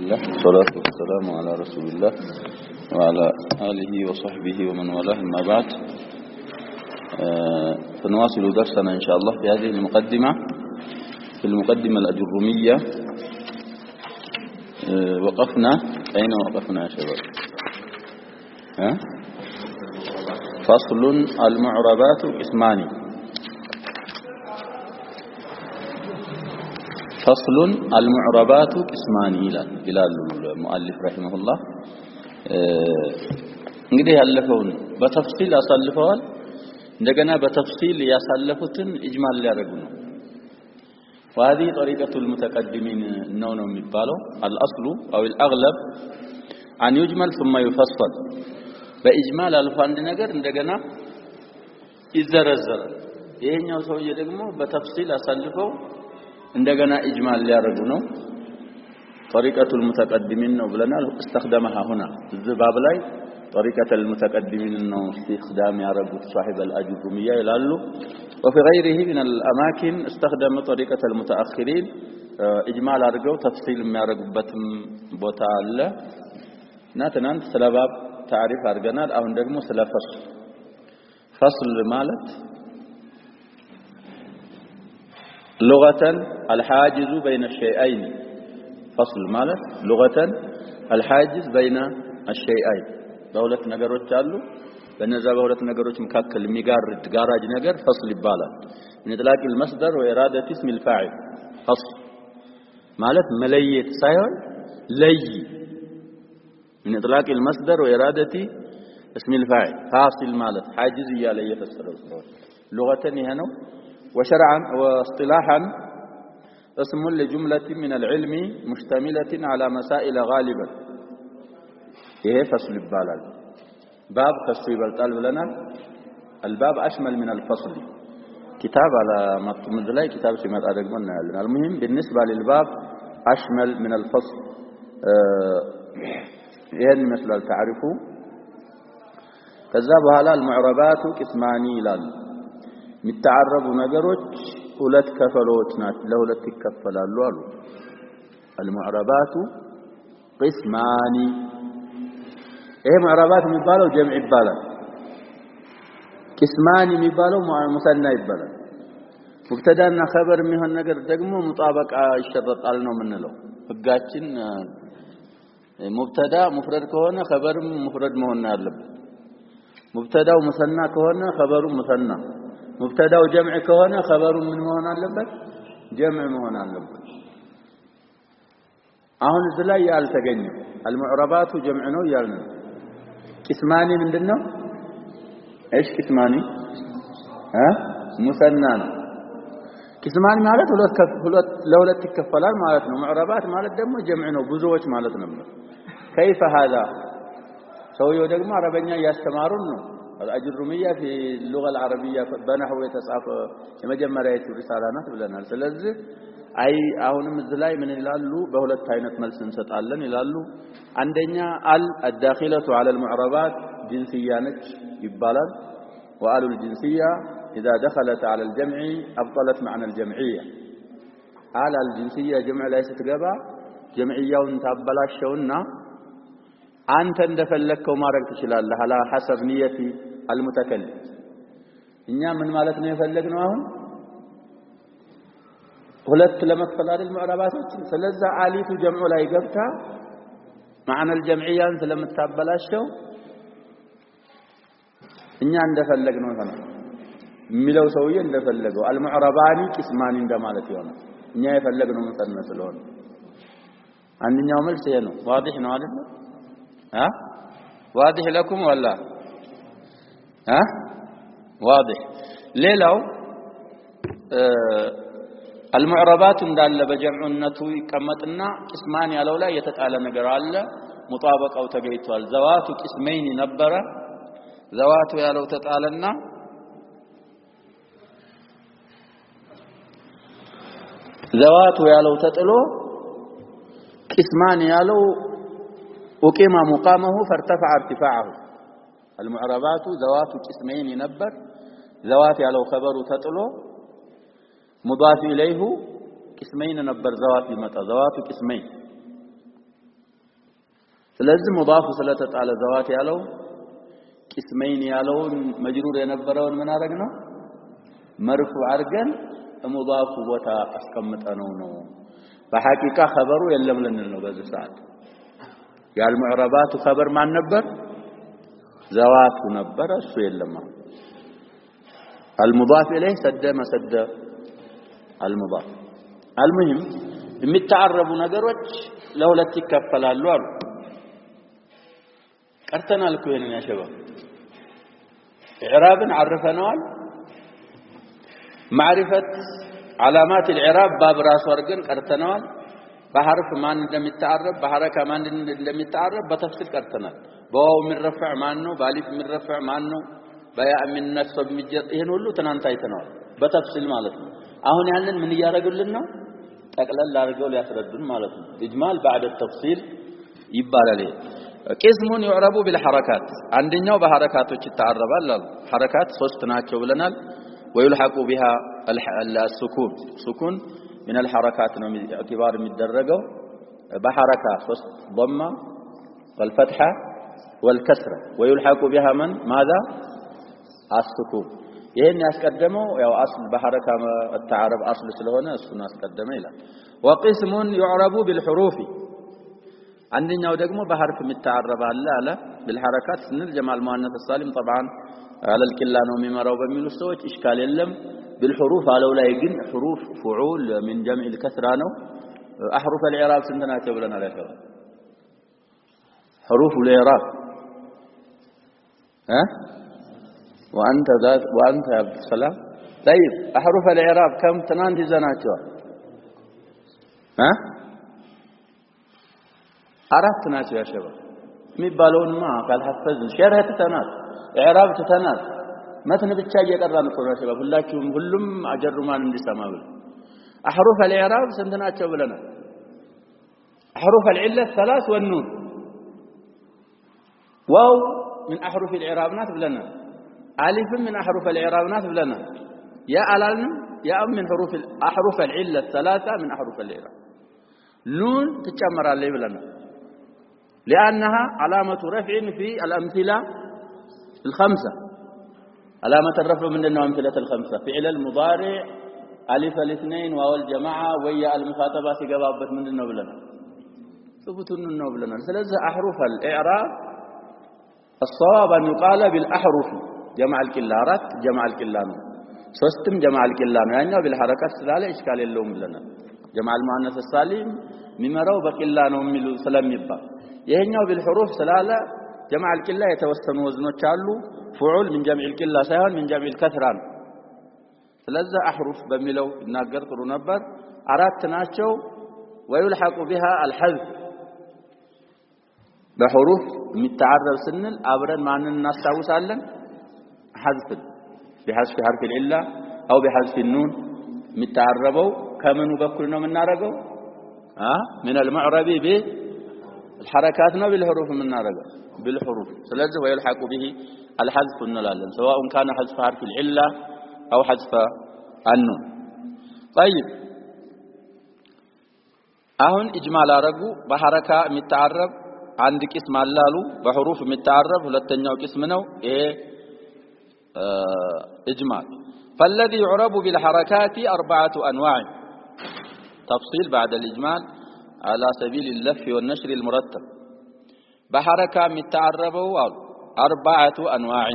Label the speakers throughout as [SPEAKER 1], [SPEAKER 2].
[SPEAKER 1] الله والصلاة والسلام على رسول الله وعلى آله وصحبه ومن والاه ما بعد. فنواصل درسنا إن شاء الله في هذه المقدمة، في المقدمة الأجرمية. وقفنا أين وقفنا يا شباب؟ فصل المعربات قسمان. فصل المعربات قسمان إلى المؤلف رحمه الله. እንግዲህ ያለፈውን በተፍሲል ያሳልፈዋል። እንደገና በተፍሲል ያሳለፉትን ኢጅማል ሊያደርጉ ነው። وهذه طريقة المتقدمين ነው የሚባለው። الأصل أو الأغلب أن يجمل ثم يفصل. በኢጅማል አልፎ አንድ ነገር እንደገና ይዘረዘራል። ይሄኛው ሰውዬ ደግሞ በተፍሲል አሳልፈው እንደገና ኢጅማል ሊያደርጉ ነው። طريقة المتقدمين ነው ብለናል። استخدمها هنا الباب ላይ طريقة المتقدمين ነው استخدام ያደረጉት صاحب الأجرمية ይላሉ። وفي غيره من الأماكن استخدم طريقة المتأخرين إجمال አድርገው ተፍሲል የሚያደርጉበትም ቦታ አለ። እና ትናንት ስለ ባብ تعريف አድርገናል። አሁን ደግሞ ስለ فصل ማለት لغة الحاجز بين الشيئين. فصل ማለት لغة الحاجز بين الشيئين በሁለት ነገሮች አሉ። በነዛ በሁለት ነገሮች መካከል የሚጋርድ ጋራጅ ነገር فصل ይባላል። من اطلاق المصدر وإرادة اسم الفاعل. فصل ማለት መለየት ሳይሆን ለይ። من اطلاق المصدر وإرادة اسم الفاعل. فاصل ማለት حاجز እያለ እየፈሰረው ስለሆነ لغة ይሄ ነው። وشرعا واصطلاحا اسم لجملة من العلم مشتملة على مسائل غالبا. ይሄ فصل ይባላል። باب فصل ይበልጣል ብለናል። الباب أشمل من الفصل. كتاب على مطمئن ላይ كتاب ሲመጣ ደግሞ እናያለን። المهم بالنسبة للباب أشمل من الفصل. ይሄን ይመስላል تعرፉ። ከዛ በኋላ المعربات قسمان ይላል። የሚተዓረቡ ነገሮች ሁለት ከፈሎች ናቸው፣ ለሁለት ይከፈላሉ አሉ። المعربات قسمان. ይሄ معربات የሚባለው ጀምዕ ይባላል። قسمان የሚባለው ሙሰና ይባላል። ሙብተዳና ኸበር የሚሆን ነገር ደግሞ ሙጣበቃ ይሸረጣል ነው የምንለው። ህጋችን ሙብተዳ ሙፍረድ ከሆነ ኸበርም ሙፍረድ መሆን አለበት። ሙብተዳው ሙሰና ከሆነ ኸበሩ ሙሰና፣ ሙብተዳው ጀምዕ ከሆነ ኸበሩ ምን መሆን አለበት? ጀምዕ መሆን አለበት። አሁን እዚህ ላይ ያልተገኘው المعربات ጀምዕ ነው ያልን። قسمان ምንድነው? ايش قسمان? ሙሰና ነው። قسمان ማለት ሁለት ለሁለት ይከፈላል ማለት ነው። معربات ማለት ደግሞ ጀምዕ ነው፣ ብዙዎች ማለት ነው። كيف هذا? ሰውየው ደግሞ አረበኛ ያስተማሩን ነው። الأجرمية في اللغة العربية بنحو يتصاف የመጀመሪያው ሪሳላ ናት ብለናል። ስለዚህ አሁንም እዚህ ላይ ምን ይላሉ? በሁለት አይነት መልስ እንሰጣለን ይላሉ። አንደኛ الداخلة على المعربات جنسية ነች ይባላል። وآل الجنسية إذا دخلت على الجمع أبطلت معنى الجمعية. آل الجنسية جمع ላይ ስትገባ ጀምዕያውን ታበላሸውና አንተ እንደፈለከው ማድረግ ትችላለህ። على حسب نية المتكلم. እኛ ምን ማለት ነው የፈለግነው? አሁን ሁለት ለመክፈል አይደል ሙዕረባቶች። ስለዚህ አሊቱ ጀምዑ ላይ ገብታ معنى الجمعية ስለምታበላሸው እኛ እንደፈለግነው ይሆናል። የሚለው ሰውዬ እንደፈለገው المعربان قسمان እንደማለት ይሆናል። እኛ የፈለግነው መጠን ስለሆነ አንደኛው መልስ ይሄ ነው። واضح ነው አይደል? واضح لكم ولا واضح؟ ሌላው المعربات እንዳለ በጀምዑነቱ ይቀመጥና قسمان ያለው ላይ የተጣለ ነገር አለ። ሙጣበቃው ተገይቷል። ዘዋቱ قسمين ነበረ። ዘዋቱ ያለው ተጣለና ዘዋቱ ያለው ተጥሎ قسمان ያለው وقيم مقامه فارتفع ارتفاعه. المعربات ذوات قسمين ነበር። ذوات ያለው خبሩ ተጥሎ مضاف إليه قسمين نبر ذوات متى ذوات قسمين ስለዚህ ሙዳፍ ስለተጣለ ዘዋት ያለው ቅስመይን ያለውን መጅሩር የነበረውን ምን አደረግነው መርፉዕ አድርገን ሙዳፍ ቦታ አስቀምጠነው ነው በሐቂቃ ኸበሩ የለም ልንል ነው በዚህ ሰዓት ያልሙዕረባቱ ኸበር ማን ነበር ዘዋቱ ነበር እሱ የለም المضاف اليه سد مسد المضاف المهم የሚተዓረቡ ነገሮች ለሁለት ይከፈላሉ አሉ ቀርተናል እኮ ይሄንን ያሸባብ ኢዕራብን عرفناል معرفة علامات الإعراب باب راس ورقن قرتناል بحرف ማን እንደሚተዓረብ በሐረካ ማን እንደሚተዓረብ በተፍሲል ቀርተናል በዋው የሚረፈዕ ማን ነው ባሊፍ የሚረፈዕ ማን ነው በያ من نسب የሚጀር ይሄን ሁሉ ትናንት አይተናል በተፍሲል ማለት ነው አሁን ያንን ምን ያደርጉልን ነው ጠቅለል አድርገው ሊያስረዱን ማለት ነው ኢጅማል بعد التفصيل ይባላል قسم يعرب بالحركات አንደኛው በሐረካቶች ይተዓረባል አሉ ሐረካት ሶስት ናቸው ብለናል ويلحق بها السكون سكون من الحركات ነው اعتبار የሚደረገው بحركه ሶስት ضمه والفتحه والكسره ويلحق بها من ماذا السكون ይሄን ያስቀደመው ያው አስል በሐረካ التعارب اصل ስለሆነ እሱን አስቀደመ ይላል وقسم يعرب بالحروف አንደኛው ደግሞ በሐርፍ የሚተዓረብ አለ بالحركات ስንል ጀማል ሙአነስ السالم طبعا على الكلا ነው የሚመራው በሚሉ ሰዎች ኢሽካል የለም بالحروف አለው ላይ ግን حروف فعول من جمع الكسرة ነው احرف الاعراب ስንት ናቸው ብለናል ያለው حروف الاعراب وانت يا عبد السلام طيب احرف الاعراب كم ትናንት ይዘናቸዋል አራት ናቸው ያ ሸባብ የሚባለውንማ ካልሐፈዝን ሸርህ ተተናል ኢዕራብ ተተናል መተን ብቻ እየቀራን ነው ሸባብ ሁላችሁም ሁሉም አጀሩማን እንዲሰማ ብለ احرف الاعراب ስንት ናቸው ብለናል احرف العله ثلاث والنون واو من احرف الاعراب ናት ብለናል الف من احرف الاعراب ናት ብለናል يا አላልንም يا من احرف العله ثلاثه من احرف الاعراب نون تጨመራለች ብለናል لانها علامه رفع في الامثله الخمسه علامه الرفع من الامثله الخمسه فعل المضارع الف الاثنين واو الجماعه ويا المخاطبه ሲገባበት ምንድነው ብለናል ثبوتن ነው ብለናል ስለዚህ احرف الاعراب الصواب ان يقال بالاحرف جمع الكلارات جمع الكلان ሶስትም جمع الكلان ያኛው بالحركات ስላለ ኢሽካል የለውም ብለናል جمع المؤنث السالم ሚመራው በቂላ ነው የሚሉ ስለሚባል ይሄኛው بالحروف ስላለ جمع الكلا የተወሰኑ ወዝኖች አሉ فعول من جمع الكلا ሳይሆን من جمع الكثرة ስለዚህ احرف በሚለው ይናገር ጥሩ ነበር አራት ናቸው ويلحق بها الحذف بحروف የሚተዓረብ ስንል አብረን ማንን እናስታውሳለን حذف بحذف حرف العله او بحذف النون የሚተዓረበው ከምኑ በኩል ነው የምናረገው من المعرب بالحركات ነው بالحروف የምናረገው بالحروف ስለዚህ ويلحق به الحذف እንላለን سواء كان حذف حرف العله او حذف النون طيب አሁን ኢጅማል አረጉ በሐረካ የሚተዓረብ አንድ ቅስም አላሉ በحروف የሚተዓረብ ሁለተኛው ቅስም ነው ይሄ اجمال فالذي يعرب بالحركات 4 انواع تفصيل بعد الاجمال على سبيل اللف والنشر المرتب بحركه متعربوا 4 انواع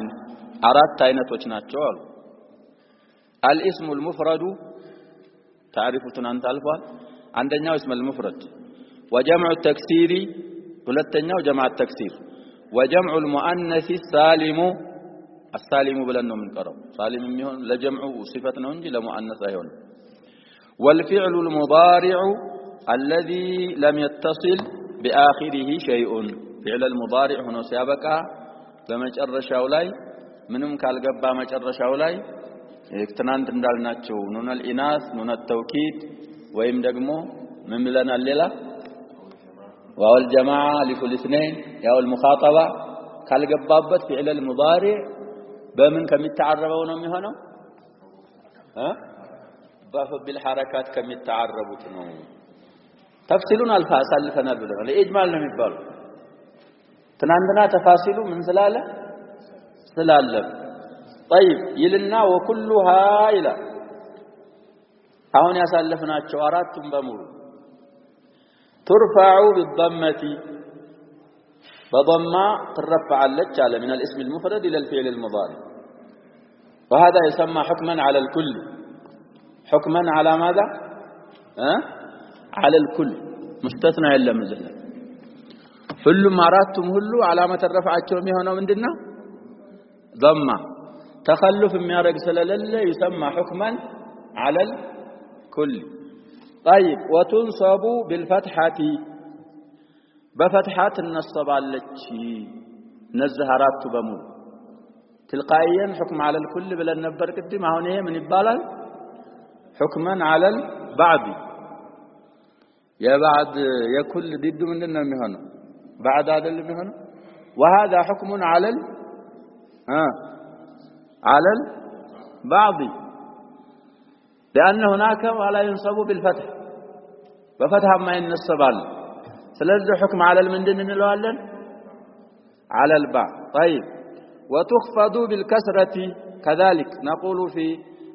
[SPEAKER 1] አራት አይነቶች ናቸው አሉ الاسم المفرد تعرفون انت الفال አንደኛው اسم المفرد وجمع التكسير ሁለተኛው جمع التكسير وجمع المؤنث السالم السالم ብለን ነው የምንቀረው ሳሊም የሚሆን ለጀምዑ صفه ነው እንጂ ለሙአነስ አይሆንም والفعل المضارع الذي لم يتصل باخره شيء فعل المضارع ሆኖ ሲያበቃ በመጨረሻው ላይ ምንም ካልገባ መጨረሻው ላይ ትናንት እንዳልናቸው ኑን الاناث ኑን التوكيد ወይም ደግሞ ምን ብለናል ሌላ واو الجماعه الف الاثنين ياء المخاطبه ካልገባበት فعل المضارع በምን ከሚተዓረበው ነው የሚሆነው بالحركات ከሚተዓረቡት ነው ተፍሲሉን አሳልፈናል ብለናል ኢጅማል ነው የሚባለው ትናንትና ተፋሲሉ ምን ስላለ طيب ይልና وكلها إلى አሁን ያሳለፍናቸው አራቱም በሙሉ ترفع بالضمة بضمة ترفع على من الاسم المفرد إلى الفعل المضارع وهذا يسمى حكما على الكل حكما على ماذا على الكل مستثنى إلا مزلة ሁሉም አራቱም ሁሉ علامة الرفعቸው የሚሆነው ምንድነው ضمة تخلف የሚያደርግ ስለሌለ يسمى حكما على الكل طيب وتنصب بالفتحة بفتحات النصب عليك نزهرات بمو تلقائيا حكم على الكل بلا نبر قدام هون ايه من يبالال حكما على البعض يا بعد يا كل ضد مننا مهنه بعد هذا اللي مهنه وهذا حكم على على البعض لأن هناك ولا ينصب بالفتح بفتح ما ينصب عليه سلازم حكم على المندن نلوالن على البعض طيب وتخفض بالكسرة كذلك نقول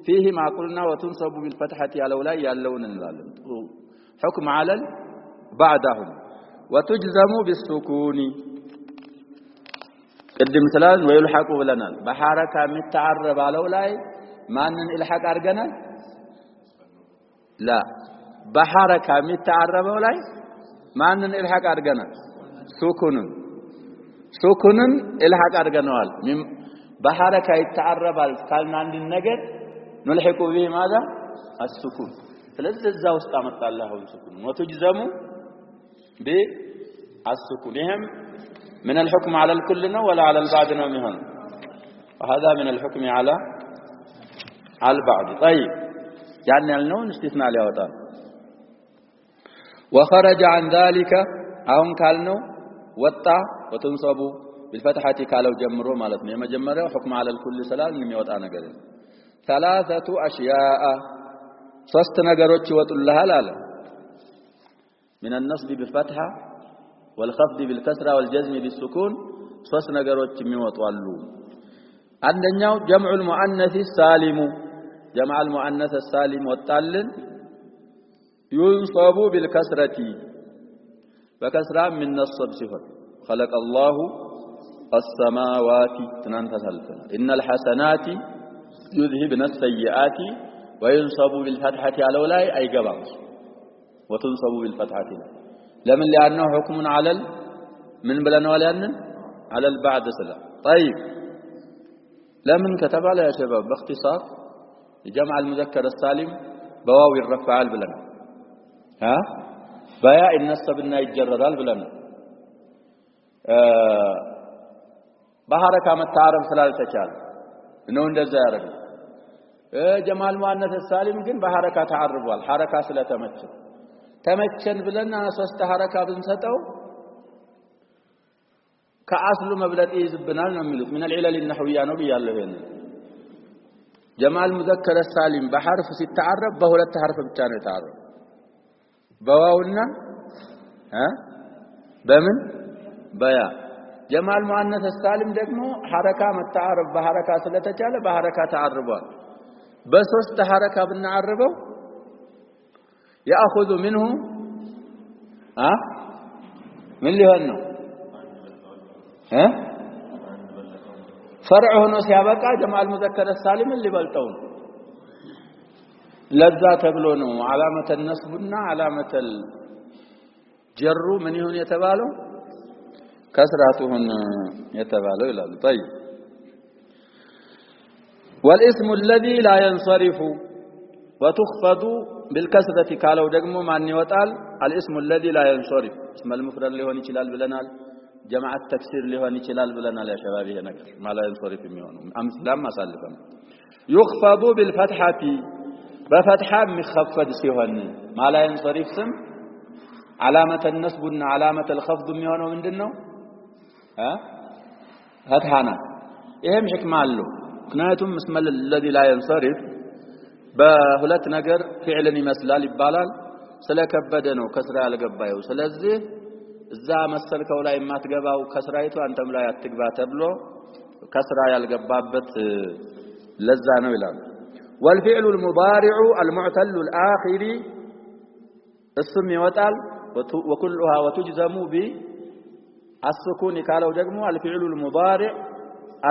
[SPEAKER 1] فيه ما قلنا وتنصب بالفتحة على ولا يالون نلوالن حكم على بعدهم وتجزم بالسكون قدم ثلاث ويلحق لنا بحركة متعرب على ولا ما ان الحق ارجنا لا بحركة متعرب ولا ማንን الحق አድርገናል ሱኩንን الحق አድርገናል በሐረካ ይተዓረባል ካልን አንድ ነገር نلحق به ماذا السكون ስለዚህ እዛ ውስጥ አመጣለሁ ሱኩን ወትጅዘሙ بالسكون ይሄም من الحكم على الكل ነው ولا على البعض ነው የሚሆነው وهذا من الحكم على البعض طيب ያን ያልነውን استثناء ሊያወጣ وخرج عن ذلك አሁን ካልነው ወጣ ወተንሰቡ بالفتحة ካለው ጀምሮ ማለት ነው የመጀመሪያው حكم على الكل سلال የሚወጣ ነገር ثلاثه اشياء ሶስት ነገሮች ይወጡልሃል አለ من النصب بالفتحة والخفض بالكسرة والجزم بالسكون ሶስት ነገሮች የሚወጡ አሉ አንደኛው جمع المؤنث السالم جمع المؤنث السالم ወጣልን ينصب بالكسرة فكسرة من نصب صفر خلق الله السماوات إن الحسنات يذهبن السيئات وينصب بالفتحة على ولاي أي قبض وتنصب بالفتحة لمن لأنه حكم على من بلن ولأن على البعد سلا طيب لمن كتب على يا شباب باختصار جمع المذكر السالم بواوي الرفع البلن بياء النصبنا يتجردال بلنا بحركه متعارف ስላልተቻለ ነው እንደዛ ያረጋል ጀማል ሙአነስ ሳሊም ግን በሐረካ ተዓርቧል ሐረካ ተመቸን ብለና ሶስት ሐረካ ብንሰጠው ከአስሉ መብለጥ ይዝብናል ነው የሚሉት من العلل النحويه ነው ብያለሁ ይሄን ጀማል ሙዘከር ሳሊም በሐርፍ ሲተዓረብ በሁለት ሐርፍ ብቻ ነው የተዓረበው በዋውና በምን በያ ጀማል ሙአነስ ሳሊም ደግሞ ሐረካ መተዓረብ በሐረካ ስለተቻለ በሐረካ ተዓርቧል በሶስት ሐረካ ብናዓርበው ياخذ منه من ሊሆን ነው فرع ሆኖ ሲያበቃ ጀማል ሙዘከር ሳሊም ሊበልጠው ለዛ ተብሎ ነው علامه النصبና علامه الجر ምን ይሁን የተባለው كسراتهن يتبالوا الى طيب والاسم الذي لا ينصرف وتخفض بالكسرة قالوا ደግሞ ማን ይወጣል الاسم الذي لا ينصرف اسم المفرد ሊሆን ይችላል ብለናል جمع التكسير ሊሆን ይችላል ብለናል يا شباب ይሄ ነገር ما لا ينصرف የሚሆነው አምስላም አሳልፈን يخفض بالفتحة بفتحة مخفض ሲሆን ما لا ينصرف ስም علامة النصبና علامة الخفض የሚሆነው ምንድነው فتحنا ይሄም ህክማ አለው ምክንያቱም اسم الذي لا ينصرف በሁለት ነገር ፊዕልን ይመስላል ይባላል ስለከበደ ነው ከስራ ያልገባየው ስለዚህ እዛ መሰልከው ላይ የማትገባው ከስራይቱ አንተም ላይ አትግባ ተብሎ ከስራ ያልገባበት ለዛ ነው ይላል والفعل المضارع المعتل الآخر اسم يوطال وكلها وتجزم بالسكون قالوا ደግሞ الفعل المضارع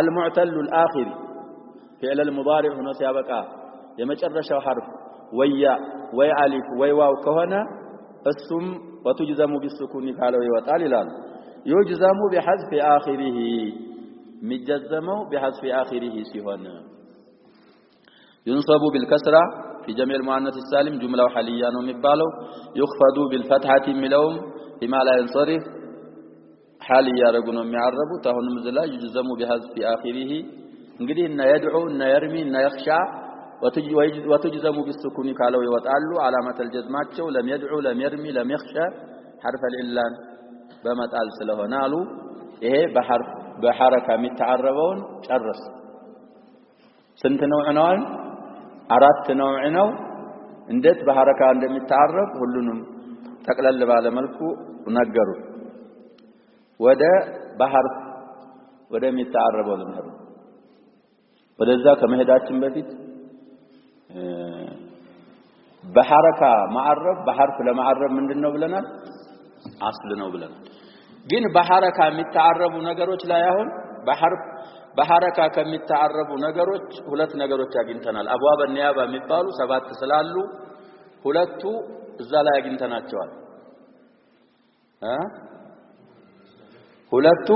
[SPEAKER 1] المعتل الآخر فعل المضارع هنا ሲያበቃ የመጨረሻው حرف ወያ ወይ አሊፍ ወይ ዋው ከሆነ እሱም وتجزم بالسكون قالوا ይወጣል ይላል يجزم بحذف آخره مجزمው بحذف آخره ሲሆን ينصب بالكسرة في جميع المؤنث السالم جملة حالية ነው የሚባለው يخفض بالفتحة የሚለውም بما لا ينصرف حال ያረጉ ነው የሚያረቡት አሁንም ዝላ يجزم بحذف آخره እንግዲህ እና يدعو እና يرمي እና يخشى وتجزم بالسكون قالوا ይወጣሉ علامة الجزماቸው لم يدعو لم يرمي لم يخشى حرف العلان በመጣል ስለሆነ አሉ ይሄ በሐረካ የሚተዓረበውን ጨርስ ስንት ነው ነው አራት ነው ነው እንዴት በሐረካ እንደሚተዓረብ ሁሉንም ተቀለል ባለ መልኩ ነገሩ ወደ በሐርፍ ወደ የሚተዓረበው ለምን ወደዛ ከመሄዳችን በፊት በሐረካ ማዕረብ በሐርፍ ለማዕረብ ምንድነው ብለናል አስል ነው ብለናል ግን በሐረካ የሚተዓረቡ ነገሮች ላይ አሁን በሐረካ ከሚተዓረቡ ነገሮች ሁለት ነገሮች አግኝተናል አብዋብ النيابة የሚባሉ ሰባት ስላሉ ሁለቱ እዛ ላይ አግኝተናቸዋል ሁለቱ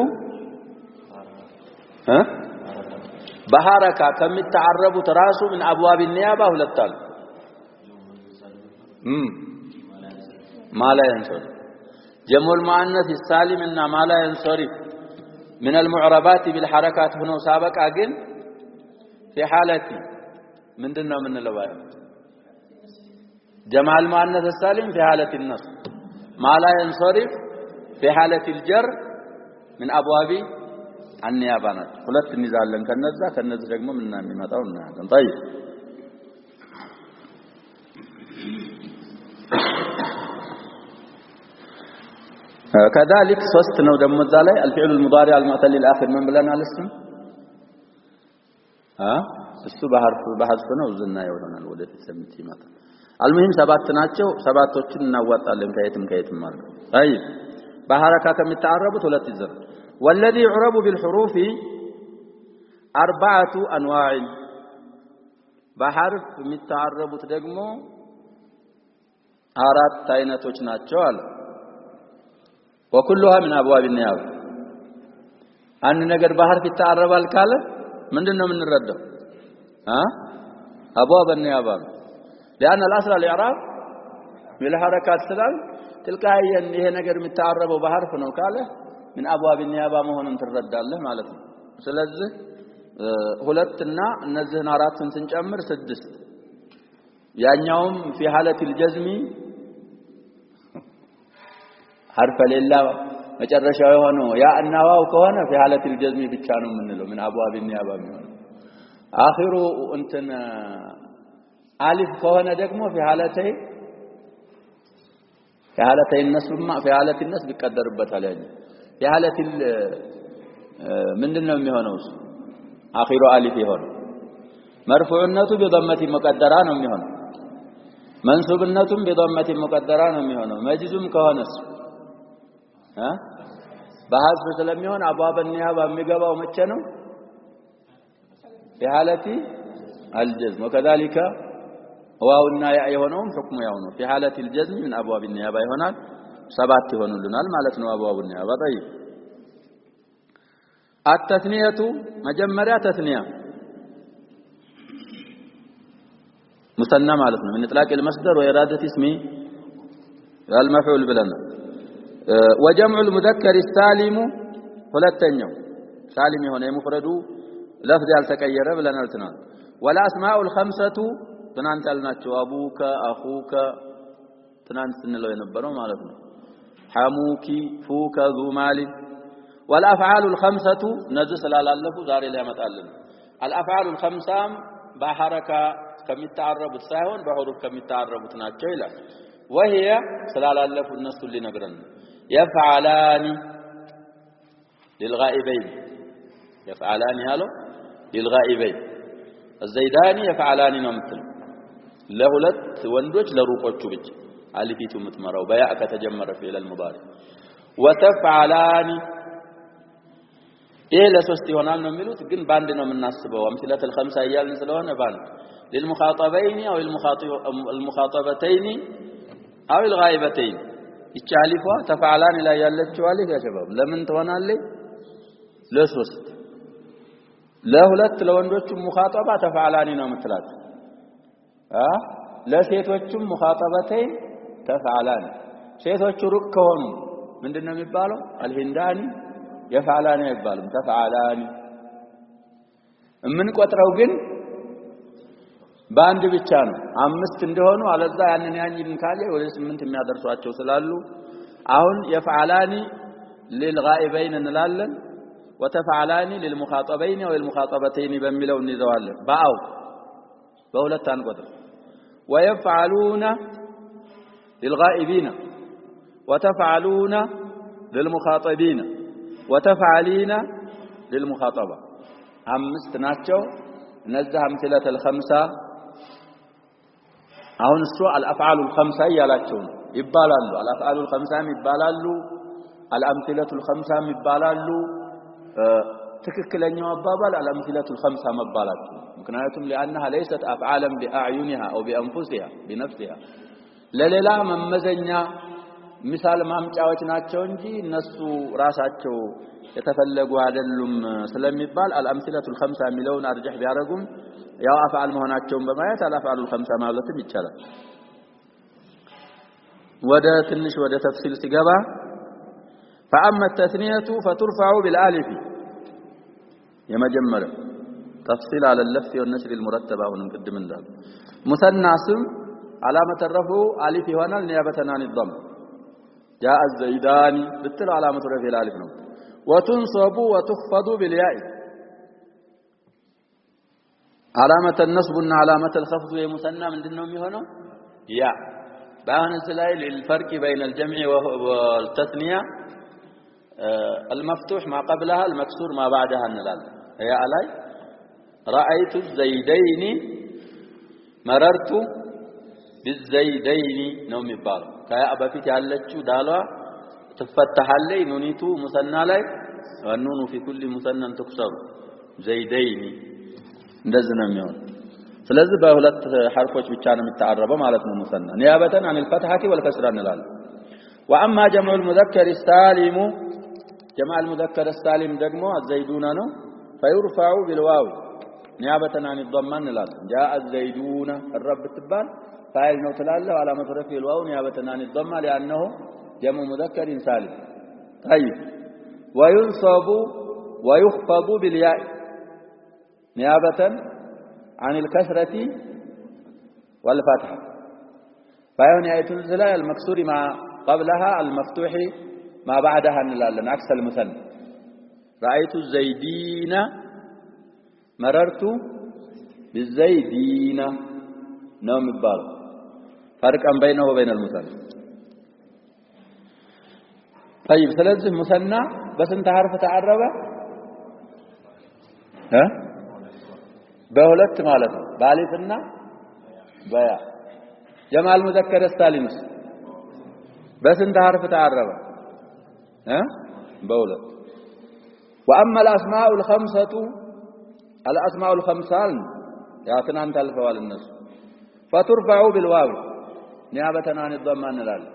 [SPEAKER 1] በሐረካ ከሚተዓረቡት ራሱ من ابواب النيابة ሁለት አሉ ما لا ينصرف جمع المؤنث السالم እና ما لا ينصرف من المعربات بالحركات هنا سابق اجن في حالتي ምንድነው የምንለው جمع المؤنث السالم في حالة النصب ما لا ينصرف في حالة الجر من ابواب النيابة ሁለት እንይዛለን ከነዚህ ደግሞ ምን የሚመጣው እናያለን طيب كذلك ሶስት ነው ደግሞ እዛ ላይ الفعل المضارع المعتل الاخر من ብለናል እሱ በሐርፍ ነው ዝና ይሆናል ወደፊት ሰምት ይመጣል المهم ሰባት ናቸው ሰባቶችን እናዋጣለን ከየትም ማለት طيب በሐረካ ከሚተዓረቡት ሁለት ይዘር والذي يعرب بالحروف اربعه انواع በሐርፍ የሚተዓረቡት ደግሞ አራት አይነቶች ናቸው አለ وكلها من ابواب النيابة አንድ ነገር በሐርፍ ይተዓረባል ካለ ምንድነው የምንረዳው ابواب النيابة لان الاصل الاعراب بالحركات سلال تلقائيا ይሄ ነገር የሚተዓረበው በሐርፍ ነው ካለ من ابواب النيابة መሆኑን ትረዳለህ ማለት ነው ስለዚህ ሁለትና እነዚህን አራቱን ስንጨምር ስድስት ያኛውም في حالة الجزم حرف لله መጨረሻው የሆነው ያ እና ዋው ከሆነ في حالة الجزم ብቻ ነው የምንለው من ابواب النيابة የሚሆነው አኺሩ እንትን አሊፍ ከሆነ ደግሞ في حالتي النصب في حالة النصب ይቀደርበታል ያኝ في حالة ምንድነው የሚሆነው አኺሩ አሊፍ ይሆናል مرفوعነቱ بضمة مقدرة ነው የሚሆነው منصوبነቱም بضمة مقدرة ነው የሚሆነው መጅዙም ከሆነስ በሐذف ስለሚሆን አብዋብ النيابة የሚገባው መቼ ነው في حالة الجزم وكذلك ዋውና ያ የሆነውም حكم ያው ነው في حالة الجزم من ابواب النيابة ይሆናል ሰባት ይሆኑልናል ማለት ነው አብዋብ النيابة طيب التثنية መጀመሪያ ተስኒያ مثنى ማለት ነው من اطلاق المصدر وإرادة اسم المفعول بلنا وجمع المذكر السالم ሁለተኛው ሳሊም የሆነ የሙፍረዱ لفظ ያልተቀየረ ብለናልተናል والاسماء الخمسه ትናንት ያልናቸው አቡከ አኹከ ትናንት ስንለው የነበረው ማለት ነው حموكي فوك ذو مال والافعال الخمسه نزل ስላላለፉ ዛሬ ላይ ያመጣልን الافعال الخمسه بحركه ከሚተዓረቡት ሳይሆን በሁሩፍ ከሚተዓረቡት ናቸው ይላል وهي ስላላለፉ እነሱ ሊነግረን يفعلان للغائبين يفعلان هالو للغائبين الزيدان يفعلان نمثل لهلت وندوج لروقوچو بج الفيتو متمرو بياء كتجمر في المضارع وتفعلان ايه ለሶስት ይሆናል ነው የሚሉት ግን ባንድ ነው የምናስበው امثله الخمسه እያልን ስለሆነ ባንድ للمخاطبين او المخاطبتين او الغائبتين ይቻሊፏ ተፈዓላን ላይ ያለችው አለች ያ شباب ለምን ትሆናለች ለሶስት ለሁለት ለወንዶቹም ሙኻጠባ ተፈዓላኒ ነው የምትላት ለሴቶቹም ሙኻጠበተይን ተፈዓላኒ ሴቶቹ ሩቅ ከሆኑ ምንድነው የሚባለው አልሂንዳኒ يفعلان يبالم تفعلان من ቆጥረው ግን ባንድ ብቻ ነው አምስት እንደሆኑ አለዛ ያንን ያኝን ካለ ወደ 8 የሚያደርሷቸው ስላሉ አሁን يفعلان للغائبين እንላለን وتفعلان للمخاطبين والمخاطبتين በሚለው እንይዘዋለን ባው በሁለት አንቆጥር ويفعلون للغائبين وتفعلون للمخاطبين وتفعلين للمخاطبة አምስት ናቸው እነዚህ امثله الخمسه አሁን እሱ الافعال الخمسه ያላቸው ይባላሉ الافعال الخمسه ይባላሉ الامثله الخمسه ይባላሉ ትክክለኛው አባባል الامثله الخمسه መባላቸው ምክንያቱም لانها ليست افعالا باعينها او بانفسها بنفسها ለሌላ መመዘኛ ምሳል ማምጫዎች ናቸው እንጂ እነሱ ራሳቸው የተፈለጉ አይደሉም ስለሚባል الامثله الخمسه ሚለውን አርጀህ ቢያረጉም ያው አፍዓል መሆናቸውን በማየት الافعال الخمسه ማለትም ይቻላል ወደ ትንሽ ወደ ተፍሲል ሲገባ فاما التثنيه فترفع بالالف የመጀመሪያው تفصيل على اللفظ والنسر المرتبه አሁንም ቅድም እንዳል مثنى اسم علامه الرفع الف ይሆናል نيابه عن الضم جاء الزيدان بالتل علامه رفع الالف ነው وتنصب وتخفض بالياء علامه النصب እና علامه الخفض የሙሰና ምንድነው የሚሆነው ያ ባንስ ላይ للفرق بين الجمع والتثنيه المفتوح ما قبلها المكسور ما بعدها እንላለን ያ ላይ رايت الزيدين مررت بالزيدين ነው የሚባለው ከያ በፊት ያለችው ዳሏ ትፈተሐለይ ኑኒቱ ሙሰና ላይ ወኑኑ في كل مسنن تكسر زيدين እንደዚህ ነው የሚሆነው ስለዚህ በሁለት ሐርፎች ብቻ ነው የሚታረበው ማለት ነው ሙሰና ኒያበተን عن الفتحه والكسره እንላለን واما جمع المذكر السالم جمع المذكر السالم ደግሞ الزيدون ነው فيرفع بالواو نيابه عن الضمه እንላለን جاء الزيدون الرب تبال فاعل ነው ትላለህ علامه رفع الواو نيابه عن الضمه لانه جمع مذكر سالم طيب وينصب ويخفض بالياء نيابه عن الكسره والفتحه فاعل ياء الزلال المكسور ما قبلها المفتوح ما بعدها እንላለን عكس المثنى رايت الزيدين مررت بالزيدين ነው የሚባለው فرقا بينه وبين المثنى طيب ስለዚህ ሙሰና በስንት ሐርፍ ተዓረበ በሁለት ማለት ነው በአሊፍና በያ ጀማል ሙዘከር ሳሊምስ በስንት ሐርፍ ተዓረበ በሁለት واما الاسماء الخمسه الاسماء الخمسه يا تنانت الفوال الناس فترفع بالواو نيابه عن الضمه እንላለን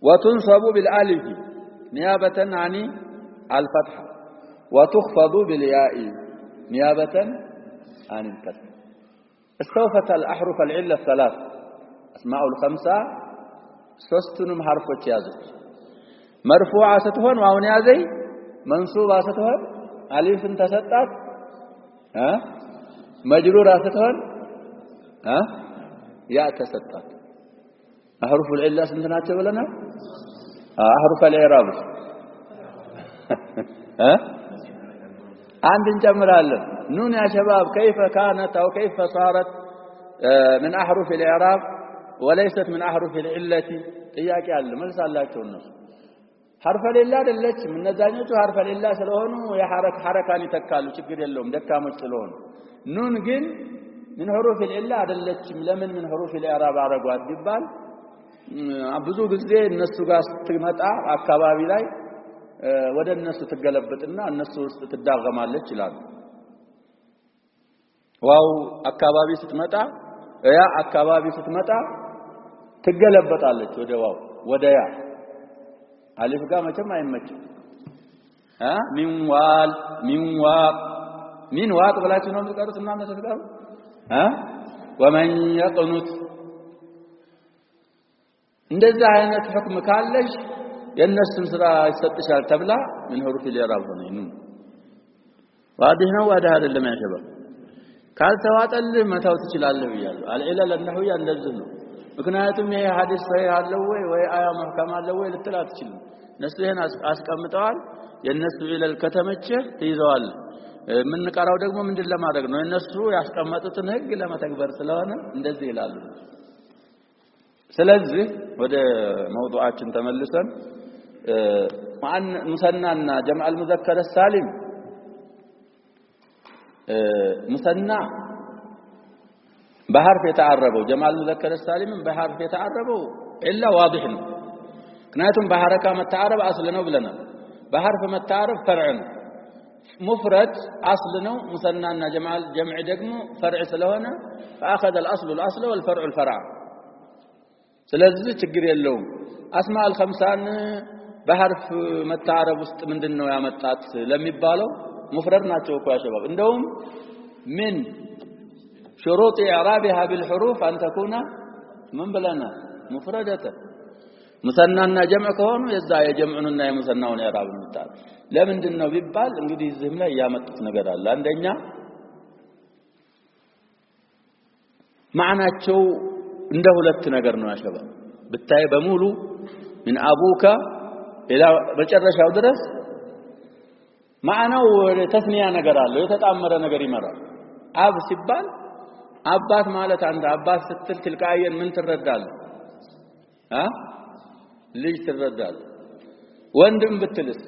[SPEAKER 1] وتنصب بالالف نيابه عن الفتحه وتخفض بالياء نيابه عن الكسر استوفت الاحرف العله الثلاث اسماء الخمسه ሶስቱንም ሐርፎች ያዙት مرفوعه ስትሆን ዋውን ያዘይ منصوبه ስትሆን አሊፍን ተሰጣት مجروره ስትሆን ያ ተሰጣት احرف العله ስንት ናቸው ብለናል احرف الاعراب አንድ እንጨምራለን نون يا شباب كيف كانت او كيف صارت من احرف الاعراب وليست من احرف العله ጥያቄ አለ መልስ አላቸው እነሱ حرف لله دلت من نزانيته حرف لله ስለሆኑ የሐረካን ይተካሉ ችግር የለውም ደካሞች ስለሆኑ ኑን ግን من حروف الإلا አይደለችም ለምን من حروف الإعراب አረጓት ቢባል ብዙ ጊዜ እነሱ ጋር ስትመጣ አካባቢ ላይ ወደ እነሱ ትገለበጥና እነሱ ውስጥ ትዳገማለች ይላል ዋው አካባቢ ስትመጣ ያ አካባቢ ስትመጣ ትገለበጣለች ወደ ዋው ወደ ያ አሊፍ ጋር መቼም አይመችም ሚንዋል ሚንዋቅ ብላችሁ ነው የምትቀሩት እና ተስቀሩ ወመን يقنط እንደዛ አይነት ሁክም ካለሽ የነሱን ስራ ይሰጥሻል ተብላ ምን حروف الإعراب ሆነኝ واضح ነው ዋዳ አይደለም ያሸበው ካልተዋጠልህ መታው ትችላለህ ይላል አልዒለል النحوية እንደዚህ ነው ምክንያቱም ይሄ ሐዲስ ሰሂህ አለው ወይ አያ መህከም አለው ወይ ልትላ ትችላለህ እነሱ ይሄን አስቀምጠዋል የነሱ ኢለል ከተመቸ ትይዘዋል ምን ቀራው ደግሞ ምንድን ለማድረግ ነው እነሱ ያስቀመጡትን ህግ ለመተግበር ስለሆነ እንደዚህ ይላሉ ስለዚህ ወደ موضوعችን ተመልሰን ማን ሙሰናና ጀምዕ المذكر السالم ሙሰና بحرف يتعربوا جمع المذكر السالم بحرف يتعربوا إلا واضح كناتم بحركة متعرب أصلنا بلنا بحرف متعرب فرع مفرد أصلنا مثنى جمع دقمو فرع سلونا فأخذ الأصل والفرع الفرع سلازي تقري اللوم أسماء الخمسان بحرف متعرب من دنو يا متعت لم يبالو مفرد ناتشوكو يا شباب عندهم من شروط إعرابها بالحروف أن تكون من بلنا مفردة مثنى جمع كون يزا يجمعنا يا مثنى وإعراب المتعرب لمن دنو بيبال እንግዲህ ዝም ላይ ያመጡት ነገር አለ አንደኛ ማዕናቸው እንደ ሁለት ነገር ነው ያሸባ ብታይ በሙሉ من ابوك الى መጨረሻው ድረስ ማዕናው ተስኒያ ነገር አለው የተጣመረ ነገር ይመራል አብ ሲባል አባት ማለት አንተ አባት ስትል ትልቃየን ምን ትረዳለህ ልጅ ትረዳለህ ወንድም ብትልስ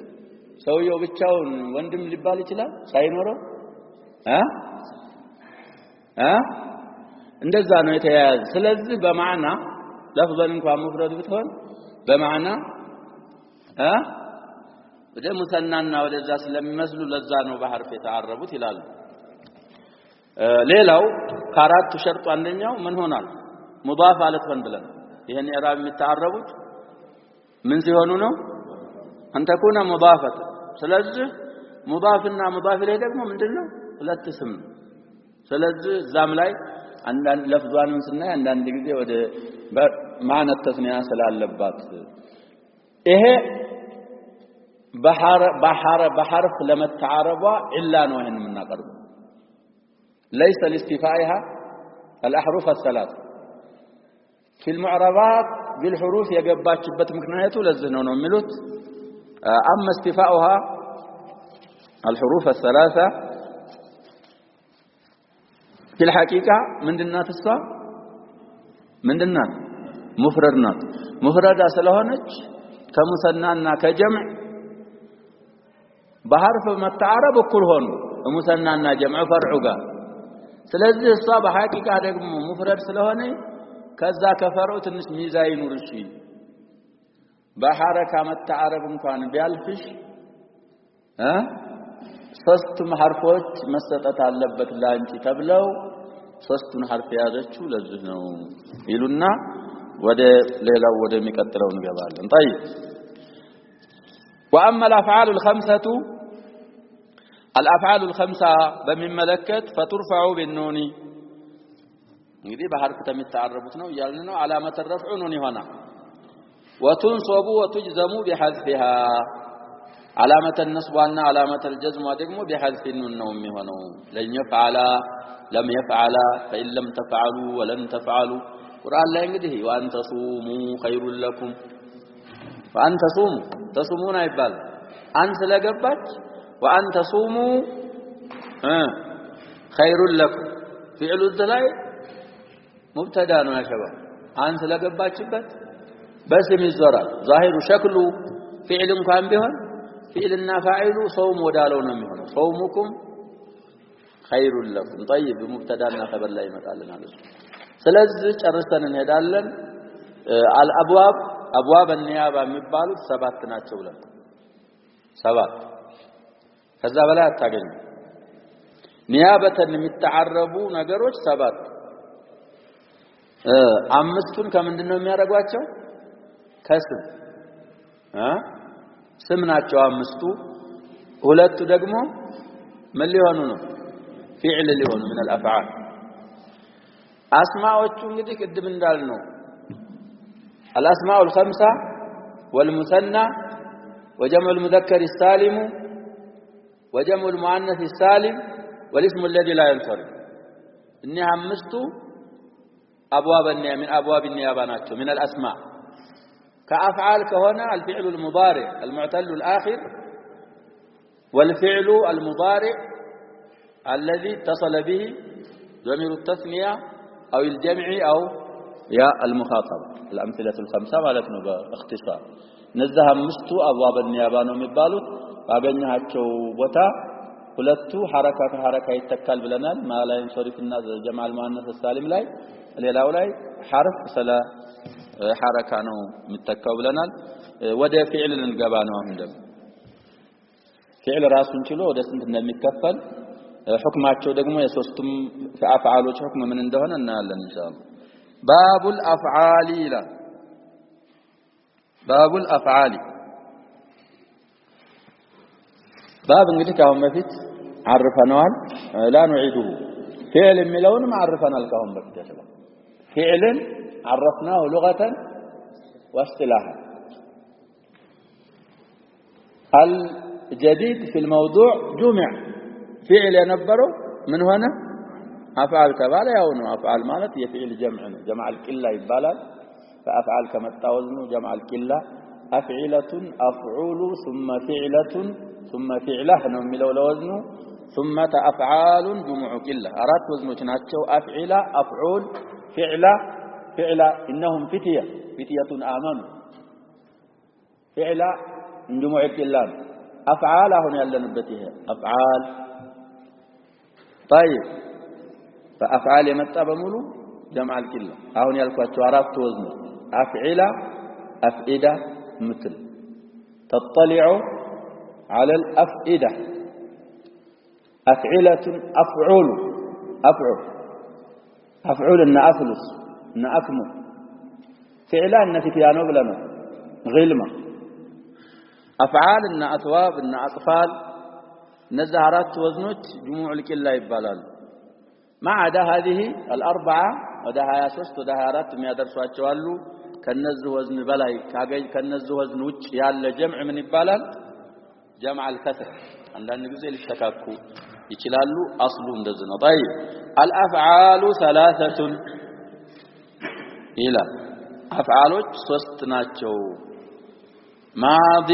[SPEAKER 1] ሰውየው ብቻውን ወንድም ሊባል ይችላል ሳይኖረው እንደዛ ነው የተያያዘ ስለዚህ በማዕና ለፍዘን እንኳን መፍረድ ብትሆን በማዕና ወደ ሙሰናና ወደዛ ስለሚመስሉ ለዛ ነው በሐርፍ የተዓረቡት ይላሉ ሌላው ከአራቱ ሸርጥ አንደኛው ምን ሆናል ሙዳፍ አለፈን ብለን ይሄን ኢዕራብ የሚተዓረቡት ምን ሲሆኑ ነው أن تكون مضافة ስለዚህ ሙዳፍና ሙዳፍ ላይ ደግሞ ምንድነው ሁለት ስም ስለዚህ ዛም ላይ አንዳንድ ለፍዟንም ስናይ አንዳንድ ጊዜ ወደ ማዕና ተስኒያ ስላለባት ይሄ በሐርፍ ለመተዓረቧ ኢላ ነው ይሄን የምናቀርበው ليس لاستيفائها الأحرف الثلاث في المعربات بالحروف يجباتشبت مكنايته لزهنه ነው የሚሉት أما استيفاؤها الحروف الثلاثة في الحقيقة من دنات الصا من دنات مفردات مفردة سلهونج كمثنى كجمع بحرف متعرب كل هون مثنى جمع فرعها ስለዚህ እሷ በሐቂቃ ደግሞ ሙፍረድ ስለሆነ ከዛ ከፈርዑ ትንሽ ሚዛን ይኑርሽ በሐረካ መተዓረብ እንኳን ቢያልፍሽ ሶስቱም ሐርፎች መሰጠት አለበት ላንቺ ተብለው ሶስቱን ሐርፍ ያዘችው ለዚህ ነው ይሉና ወደ ሌላው ወደ የሚቀጥለው እንገባለን طيب واما الافعال الخمسه الافعال الخمسه بمملكت فترفع بالنون እንግዲህ በሐርፍ ተመተዓረቡት ነው ያልን ነው علامه الرفع نون ይሆናል وتنصب وتجزم بحذفها علامه النصب وعلامه علامه الجزم ደግሞ بحذف النون ነው የሚሆነው لن يفعل لم يفعل فإن لم تفعلوا ولن تفعلوا ቁርአን ላይ እንግዲህ وان تصوموا خير لكم وان تصومون አይባል አን ስለገባች وان تصوموا خير لكم فعل الذلائ مبتدا ነው ያሸባ አን ስለገባችበት باسم الزرع ظاهر شكله ፊዕል እንኳን ቢሆን ፊዕልና ፋዒሉ ሶም ወዳለው ነው የሚሆነው ሶሙኩም ኸይሩን ለኩም طيب ሙብተዳና ኸበር ላይ ይመጣልናል ስለዚህ ጨርሰን እንሄዳለን አልአብዋብ አብዋብ النيابه የሚባሉት 7 ናቸው ብለን 7 ከዛ በላይ አታገኙ ኒያበተን የሚተዓረቡ ነገሮች 7 አምስቱን ከምንድነው የሚያደርጓቸው ከስም ስም ናቸው አምስቱ ሁለቱ ደግሞ ምን ሊሆኑ ነው ፊዕል ሊሆኑ من الافعال አስማዎቹ እንግዲህ ቅድም እንዳልነው الاسماء الخمسه والمثنى وجمع المذكر السالم وجمع المؤنث السالم والاسم الذي لا ينصرف انها امستو ابواب النيابه من ابواب النيابه ناتشو من الاسماء كافعال كهنا الفعل المضارع المعتل الاخر والفعل المضارع الذي اتصل به ضمير التثنيه او الجمع او يا المخاطبه الامثله الخمسه معناته باختصار نزه امستو ابواب النيابه ነው የሚባሉት ባገኛቸው ቦታ ሁለቱ ሐረካ ይተካል ብለናል ማላይን ሶሪፍና ጀማል ሙአነስ ሳሊም ላይ ሌላው ላይ ሐርፍ ስለ ሐረካ ነው የሚተካው ብለናል ወደ ፊዕል እንገባ ነው አሁን ደግሞ ፊዕል ራሱን ችሎ ወደ ስንት እንደሚከፈል ሁክማቸው ደግሞ የሶስቱም አፍዓሎች ሁክም ምን እንደሆነ እናያለን ኢንሻአላህ ባቡል አፍዓሊ ላ ባቡል አፍዓሊ باب እንግዲህ ካሁን በፊት عرفناል لا نعيده فعل የሚለውን عرفناል ካሁን በፊት ያለው فعلን عرفناه لغة واصطلاحا الجديد في الموضوع جمع فعل ينبره من هنا افعال ተባለ ያው ነው افعال ማለት የፊዕል ጀምዕ ነው جمع القله ይባላል فافعال ከመጣወዝኑ جمع القله افعله افعول ثم فعله ثم فعله ነው የሚለው ለወዝኑ ثم افعال جمع قله አራት ወዝኖች ናቸው افعل افعول فعل انهم فتيه امنوا فعل جمع قله افعال አሁን ያለንበት ይሄ افعال طيب فافعال የመጣ በሙሉ جمع القله አሁን ያልኳቸው አራት ወዝኖች افعل افئده مثل تطلع على الأفئدة أفعلة أفعول إن أفلس إن أكمل فعلان نفتيانو بلنا غلمة أفعال إن أثواب إن أطفال نزهرات وزنوت جموع الكلا يبالال ما عدا هذه الأربعة ودها ياسوست ودها رات ما يدرسوا أتشوالو كنزه وزن بلاي كنزه وزن وجه يال جمع من يبالال جمع الكسر عندنا جزء للتكاكو يشلالو اصله እንደዚህ طيب الافعال ثلاثه الى افعالوች ሶስት ናቸው ماض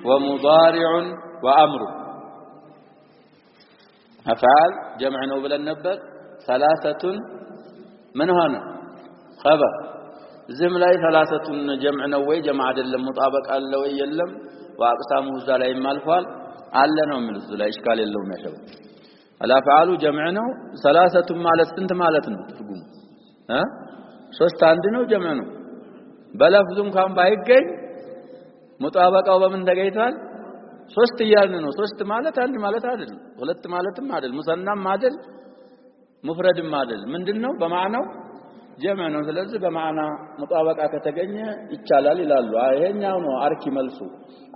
[SPEAKER 1] ومضارع وامر افعال جمع ነው ብለን ነበር ثلاثه من هنا خبر ዝም ላይ ثلاثه جمع ነው ወይ جمع አይደለም مطابق አለ ወይ የለም واقسامه ذا لا يمالفال አለ ነው የሚሉት ላይ እስካል የለውም ያሸው الافعال جمع ነው ثلاثه ማለት ስንት ማለት ነው ትርጉሙ ሶስት አንድ ነው ጀምዕ ነው በለፍዙ እንኳን ባይገኝ ሙጣበቃው በምን ተገይቷል ሶስት ይያልን ነው ሶስት ማለት አንድ ማለት አይደል ሁለት ማለትም አይደል ሙሰናም አይደል ሙፍረድም አይደል ምንድነው በማዕናው ጀምዕ ነው ስለዚህ በማዕና ሙጣበቃ ከተገኘ ይቻላል ይላሉ ይሄኛው ነው አርኪ መልሱ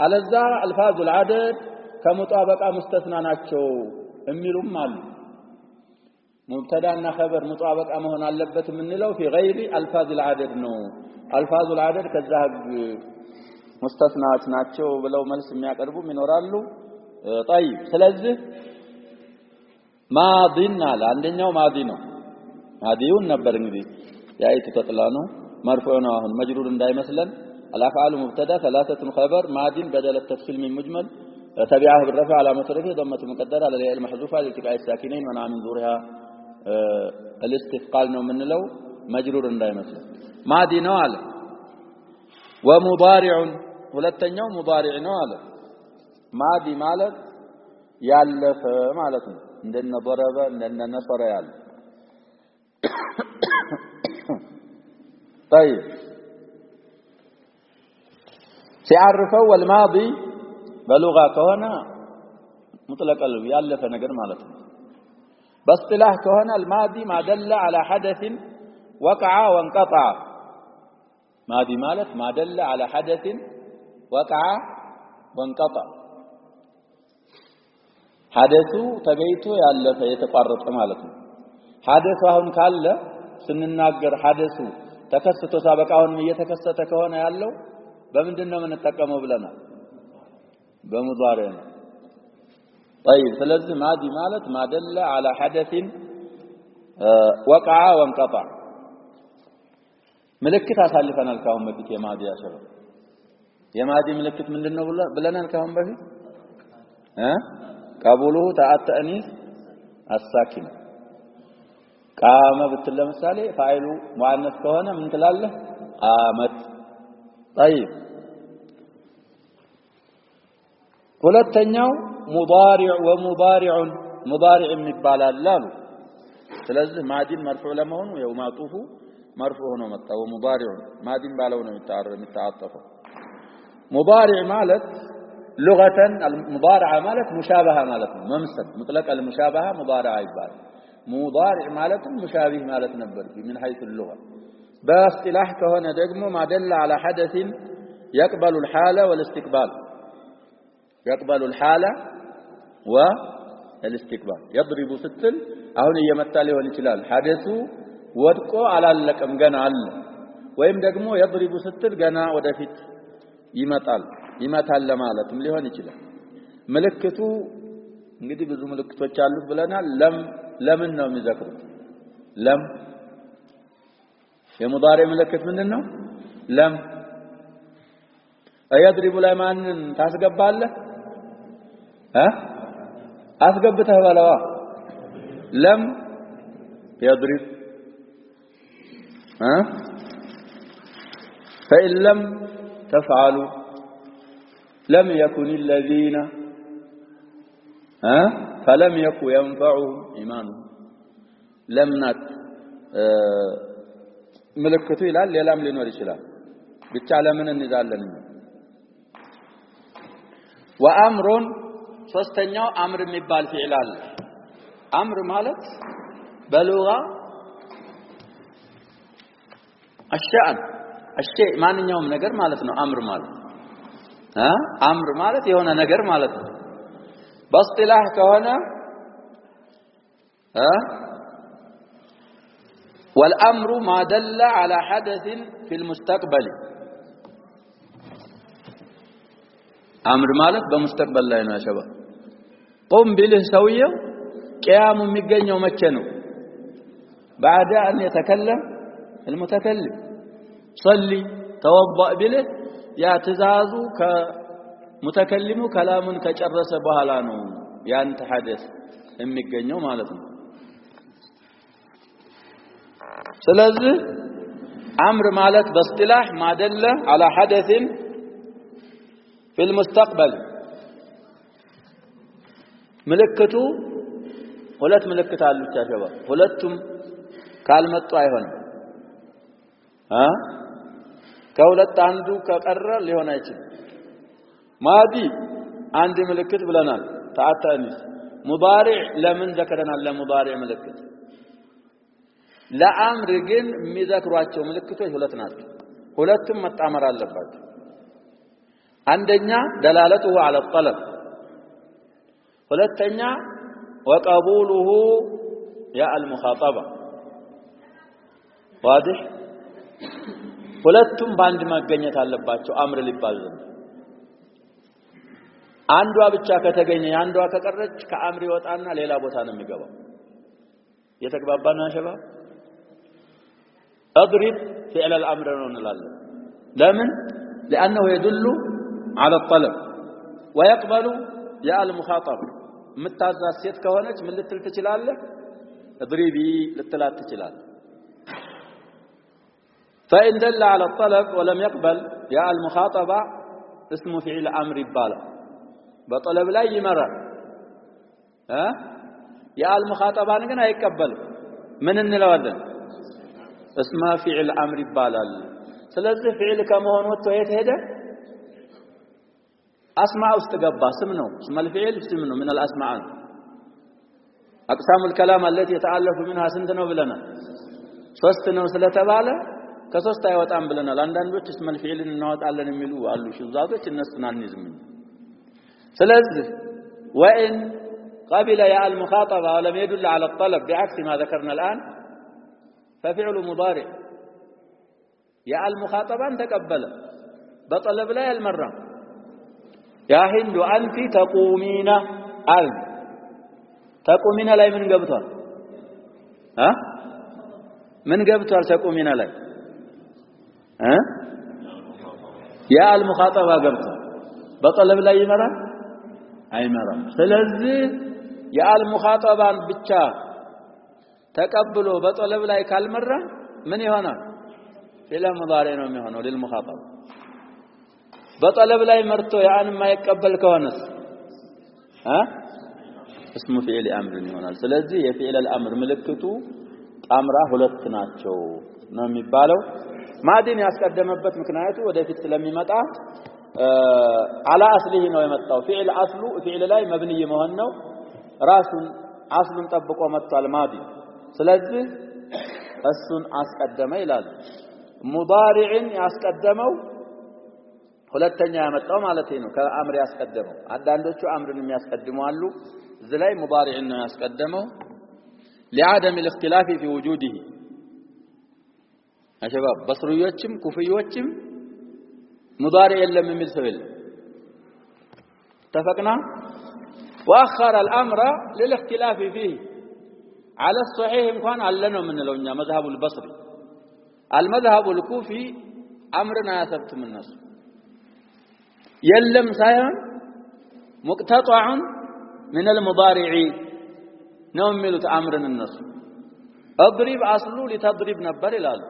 [SPEAKER 1] አለዛ الفاظ العدد ከሙጣበቃ ሙስተስና ናቸው የሚሉም አሉ مبتدا خبر مطابقه መሆን አለበት የምንለው في غير الفاظ العدد ነው الفاظ العدد ከዛ ሙስተስናዎች ናቸው ብለው መልስ የሚያቀርቡም ይኖራሉ طيب ስለዚህ ማዲና አንደኛው ማዲ ነው ማዲውን ነበር እንግዲህ ያይቱ ተጥላ ነው مرفوع ነው አሁን መጅሩር እንዳይመስለን الافعال مبتدا ثلاثه خبر ماض بدل التفصيل من مجمل تبعه بالرفع علامه رفعه ضمه مقدره على الياء المحذوفه لالتقاء الساكنين منع من ظهورها الاستثقال ነው ምንለው መጅሩር እንዳይመስል ማዲ ነው አለ ومضارع ሁለተኛው ሙዳሪዕ ነው አለ ማዲ ማለት ያለፈ ማለት ነው እንደነ ضرب እንደነ ነሰረ ያለ طيب ሲዓርፈው والماضي በሉጋ ከሆነ مطلق ያለፈ ነገር ማለት ነው باصطلاح كهنا الماضي ما دل على حدث وقع وانقطع ماضي مالت ما دل على حدث وقع وانقطع حدثو تبيتو ያለፈ የተቋረጠ ማለት ነው حدث አሁን ካለ ስንናገር حدثو ተከስቶ ሳበቃውን እየተከሰተ ከሆነ ያለው በምንድነው የምንጠቀመው ብለናል በሙዳሪዕ ነው طيب ስለዚህ ማዲ ማለት ما دل على حدث وقع وانقطع ምልክት አሳልፈናል ካሁን በፊት የማዲ ያሸበ የማዲ ምልክት ምንድነው ብለናል ካሁን በፊት قبوله تأنيث الساكن قام بتل ለምሳሌ ፋይሉ ሙአነስ ከሆነ ምን ትላለህ قامت طيب ሁለተኛው ሙዳሪዕ ወሙዳሪዕ ሙዳሪዕ ይባላል አሉ ስለዚህ ማዲን መርፉዕ ለመሆኑ ያው ማጡፉ መርፉዕ ሆኖ መጣ ወሙዳሪዕ ማዲን ባለው ነው የሚታጠፈው ሙዳሪዕ ማለት لغة المضارعة مالت مشابهة مالت ممثل مطلق المشابهة مضارعة يبال مضارع مالت مشابه مالت نبر من حيث اللغة باصطلاح كهنا دقمو ما دل على حدث يقبل الحالة والاستقبال يقبل الحالة والاستقبال يضرب ستل أهون يمثل ونتلال حدث ودقو على اللكم جنا على ويم دقمو يضرب ستل جنا ودفت يمثل ይመታል ለማለትም ሊሆን ይችላል ምልክቱ እንግዲህ ብዙ ምልክቶች አሉት ብለናል ለምን ነው የሚዘክሩት ለም የሙዳሪ ምልክት ምንድነው ለም አያድሪቡ ላይ ማንን ታስገባለህ አስገብተህ በለዋ ለም يضرب فإن لم تفعلوا لم يكن الذين فلم يكن ينفعهم إيمانهم لم نت ملكته ይላል ሌላም ሊኖር ይችላል ብቻ ለምን እንዛለን وامر ሶስተኛው አምር የሚባል ፊዕል አለ አምር ማለት በሉጋ الشيء ማንኛውም ነገር ማለት ነው አምር ማለት አምር ማለት የሆነ ነገር ማለት ነው باصطلاح ከሆነ والامر ما دل على حدث في المستقبل امر ማለት በሙስተቅበል ላይ ነው ያሸባ قم بله ሰውየው ቂያሙ የሚገኘው መቼ ነው بعد ان يتكلم المتكلم صلي توضأ بله ያ ትዛዙ ከሙተከሊሙ ከላሙን ከጨረሰ በኋላ ነው ያንተ ሐዲስ የሚገኘው ማለት ነው ስለዚህ አምር ማለት በእስጢላህ ማደለ على حدث في المستقبل ምልክቱ ሁለት ምልክት አሉት ያሸባ ሁለቱም ካልመጡ አይሆንም ከሁለት አንዱ ከቀረ ሊሆን አይችልም ማዲ አንድ ምልክት ብለናል ተአታኒስ ሙዳሪዕ ለምን ዘከረናል ለሙዳሪዕ ምልክት ለአምር ግን የሚዘክሯቸው ምልክቶች ሁለት ናቸው ሁለቱም መጣመር አለባቸው አንደኛ دلالته على الطلب ሁለተኛ وقبوله يا المخاطبة واضح ሁለቱም ባንድ ማገኘት አለባቸው አምር ሊባል ዘንድ አንዷ ብቻ ከተገኘ አንዷ ከቀረች ከአምር ይወጣና ሌላ ቦታ ነው የሚገባው የተግባባና ሸባ اضرب فعل الامر ነው እንላለን ለምን لانه يدل على الطلب ويقبل يا المخاطب متعزز ሴት ከሆነች ምን ልትል ትችላለህ اضربي ልትላት ትችላለህ فإن دل على الطلب ولم يقبل يا المخاطبة اسم فعل أمر يبالا بطلب لا يمرر يا المخاطبان كنا يقبل من እንለዋለን اسم فعل أمر ይባላል ስለዚህ فعل ከመሆኑ ወጥቶ የት ሄደ أسماء استقبا اسمه اسم الفعل اسمه من الأسماء أقسام الكلام التي يتألف منها سنتنا بلنا ሶስተኛው ስለተባለ ከሶስት አይወጣም ብለናል አንዳንዶች اسم الفعل እናወጣለን የሚሉ አሉ ሽዛቶች እነሱን አንይዝም ስለዚህ وإن قبل يا المخاطبة ولم يدل على الطلب بعكس ما ذكرنا الآن ففعل مضارع يا المخاطبة تقبل بطلب لا المرة يا هند أنت تقومين تقومين لا من قبطها من قبطها تقومين لا يا المخاطبة قبطها بطلب لا يمرة أي مرة فلذي يا المخاطبة بتشا تقبلوا بطلب لا كالمرة من هنا إلى مضارعين ومهنا للمخاطبة بطلب لا يمرتو يعني ما يقبل كونس اسم فعل أمر هنا ስለዚህ የፊዕል الأمر ምልክቱ ጣምራ ሁለት ናቸው ነው የሚባለው ማዲን ያስቀደመበት ምክንያቱ ወደፊት ስለሚመጣ على أصله ነው የመጣው فعل أصله فعل ላይ مبني መሆን ነው ራሱን አስሉን ጠብቆ መጥቷል ማዲ ስለዚህ እሱን አስቀደመ ይላል ሙዳሪዕን ያስቀደመው ሁለተኛ ያመጣው ማለት ነው ከአምር ያስቀደመው አንዳንዶቹ አምርን የሚያስቀድሙ አሉ እዚህ ላይ ሙዳሪዕን ነው ያስቀደመው لعدم الاختلاف في وجوده አሸባብ በስሩዮችም ኩፍዮችም ሙዳሪዕ የለም የሚል ሰው የለም اتفقنا واخر الامر للاختلاف فيه على الصحيح እንኳን አለነው ምንለውኛ مذهب البصري المذهب الكوفي امرنا يثبت من الناس يلم سايون مقتطع من المضارع ነው የሚሉት አምርን الناس اضرب اصله لتضرب ነበር ይላሉ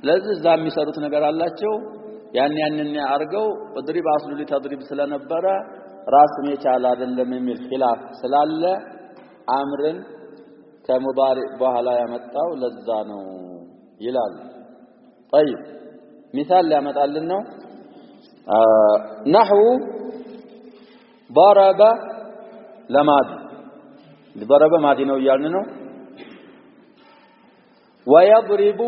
[SPEAKER 1] ለዚህ እዛ የሚሰሩት ነገር አላቸው ያንን ያርገው اضرب اصله لتضرب ስለነበረ ራስን የቻለ አይደለም የሚል ኺላፍ ስላለ አምርን ከሙዳሪዕ በኋላ ያመጣው ለዛ ነው ይላል طيب مثال ያመጣልን ነው نحو ضرب لماضي ضرب ማዲ ነው ያልን ነው ويضرب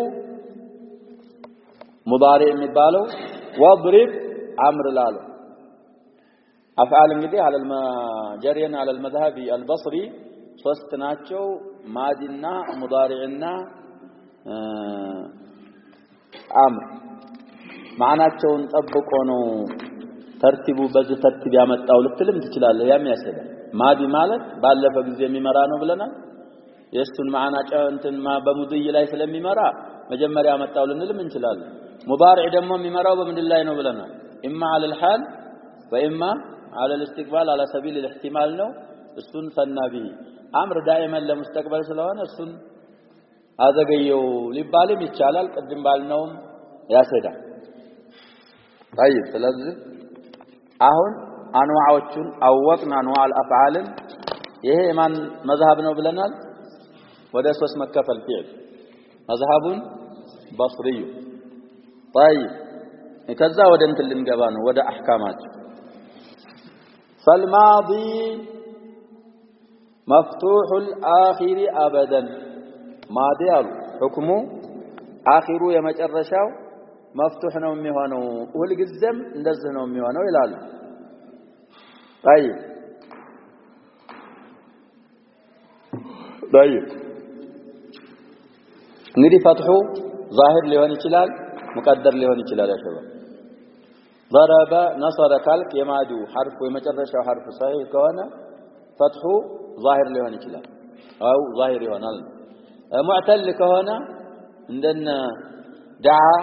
[SPEAKER 1] مضارع የሚባለው واضرب امر ላለው افعال እንግዲህ على جرينا على المذهب البصري ሶስት ናቸው ማዲና ሙዳሪዕና አምር ማዕናቸውን ጠብቆ ነው ተርቲቡ በዚህ ተርቲብ ያመጣው ልትልም ትችላለህ ያም ያሰዳል ማዲ ማለት ባለፈ ጊዜ የሚመራ ነው ብለናል የእሱን ማዕና እንትን በሙድይ ላይ ስለሚመራ መጀመሪያ ያመጣው ልንልም እንችላለን ሙዳሪዕ ደግሞ የሚመራው በምንድን ላይ ነው ብለናል اما على الحال واما على الاستقبال على سبيل الاحتمال ነው እሱን ፈናቢ አምር ዳይመን ለሙስተቅበል ስለሆነ እሱን አዘገየው ሊባልም ይቻላል ቅድም ባልነውም ያሰዳል طيب ስለዚህ አሁን አንዋዖቹን አወቅና አንዋዕ الافعال ይሄ ማን መዝሐብ ነው ብለናል ወደ ሶስት መከፈል ፊዕል مذهب بصري طيب ከዛ ወደ እንትን ልንገባ ነው ወደ አህካማት فالماضي مفتوح الآخر أبدا ماضي حكمه آخر የመጨረሻው مفتوح ነው የሚሆነው ሁሉ ጊዜም እንደዚህ ነው የሚሆነው ይላል طيب እንግዲህ ፈትሑ ዛሂር ሊሆን ይችላል ሙቀደር ሊሆን ይችላል ያሸባ ضرب نصر ካልክ የማዲው حرف የመጨረሻው حرف صحيح ከሆነ ፈትሑ ظاهر ሊሆን ይችላል አው ظاهر ይሆናል ሙዕተል ከሆነ እንደነ دعا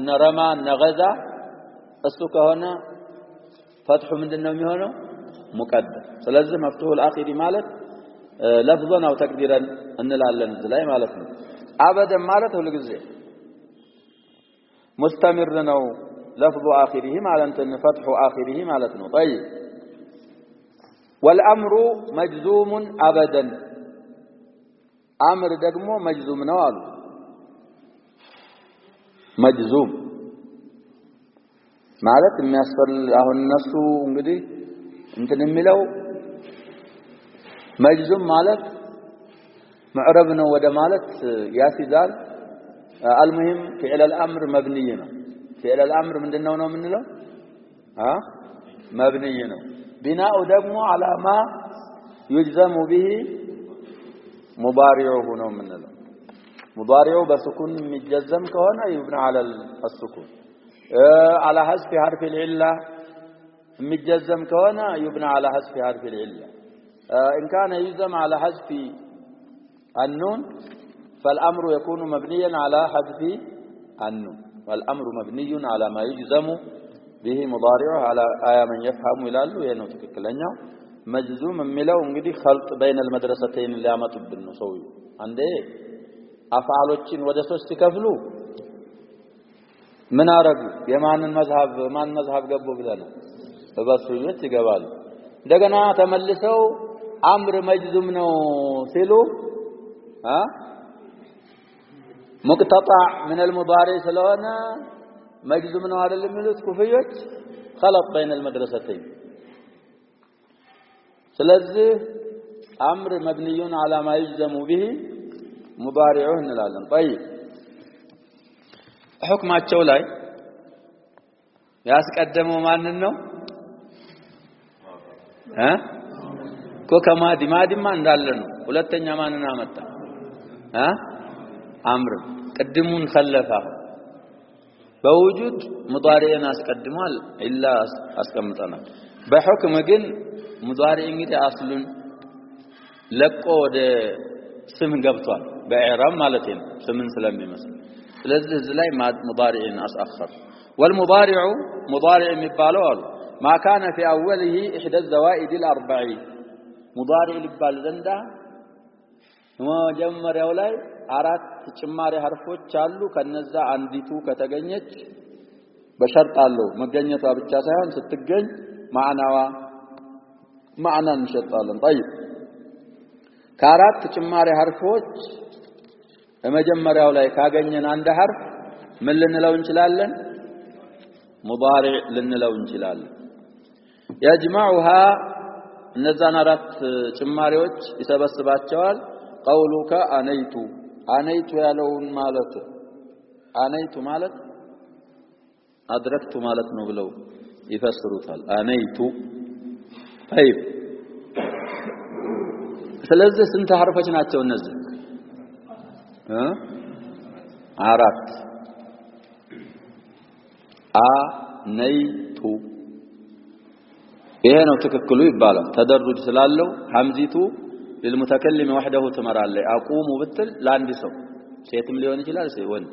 [SPEAKER 1] ነረማ ነገዛ እሱ ከሆነ ፈትሑ ምንድነው የሚሆነው ሙቀደር ስለዚህ መፍቱህ الآخر ማለት لفظا او تقديرا እንላለን እዚህ ላይ ማለት ነው አበደን ማለት ሁሉ ጊዜ ሙስተምር ነው لفظ آخره معنى فتح آخره معنى طيب والأمر مجزوم أبدا أمر دقمو مجزوم نوال مجزوم ማለት የሚያስፈል አሁን እነሱ እንግዲህ እንትን የሚለው መጅዙም ማለት معرب ነው ወደ ማለት ያሲዛል المهم فعل الامر مبني ነው فعل الامر ምንድነው ነው የምንለው مبني ነው بناء ደግሞ على ما يجزم به مضارعه ነው የምንለው مضارعه بسكون የሚጀዘም ከሆነ يبنى على السكون على حذف حرف العله مجزم كونه يبنى على حذف حرف العله ان كان يجزم على حذف النون فالامر يكون مبنيا على حذف النون والامر مبني على ما يجزم به مضارعه على ايا من يفهم ይላሉ ይሄ ነው ትክክለኛው مجزوم የሚለው እንግዲህ خلط بين المدرستين ሊያመጡብን ነው ሰውዬው አንዴ አፍዓሎችን ወደ ሶስት ይከፍሉ ምን አረጉ የማንን መዝሐብ ገቡ ብለና በበሱዮች ይገባሉ እንደገና ተመልሰው አምር መጅዙም ነው ሲሉ مقتطع من المضارع ስለሆነ መጅዙም ነው አይደል የሚሉት ኩፍዮች خلط بين المدرستين ስለዚህ አምር مبني على ما يجزم به مضارعه እንላለን طيب حكماቸው ላይ ያስቀደመው ማንን ነው ኮከማ ዲማዲማ እንዳለ ነው ሁለተኛ ማንን አመጣ አምር ቀድሙን خلفه በውጁድ ሙዳሪዕን አስቀድሟል ኢላ አስቀምጠናል በሁክም ግን ሙዳሪዕ እንግዲህ አስሉን ለቆ ወደ ስም ገብቷል በኢዕራብ ማለት ነው ስምን ስለሚመስል ስለዚህ እዚህ ላይ ሙዳሪዕን አስአخر والمضارع مضارع የሚባለው አሉ ما كان في اوله احدى الزوائد الاربع مضارع ሊባል ዘንዳ መጀመሪያው ላይ አራት ጭማሪ ሐርፎች አሉ ከነዛ አንዲቱ ከተገኘች በሸርጥ አለው መገኘቷ ብቻ ሳይሆን ስትገኝ ማዕናን እንሸጣለን طيب ከአራት ጭማሪ ሐርፎች በመጀመሪያው ላይ ካገኘን አንድ ሐርፍ ምን ልንለው እንችላለን ሙዳሪዕ ልንለው እንችላለን يجمعها እነዛን አራት ጭማሪዎች ይሰበስባቸዋል قولك انيت ያለውን ማለት انيت ማለት አድረክቱ ማለት ነው ብለው ይፈስሩታል انيت طيب ስለዚህ ስንት ሐርፎች ናቸው እነዚህ አራት አንይቱ ይሄ ነው ትክክሉ ይባላል ተደሩጅ ስላለው ሐምዚቱ للمتكلم وحده تمرال اقوم بتل لاند سو ሴትም ሊሆን ይችላል ወንድ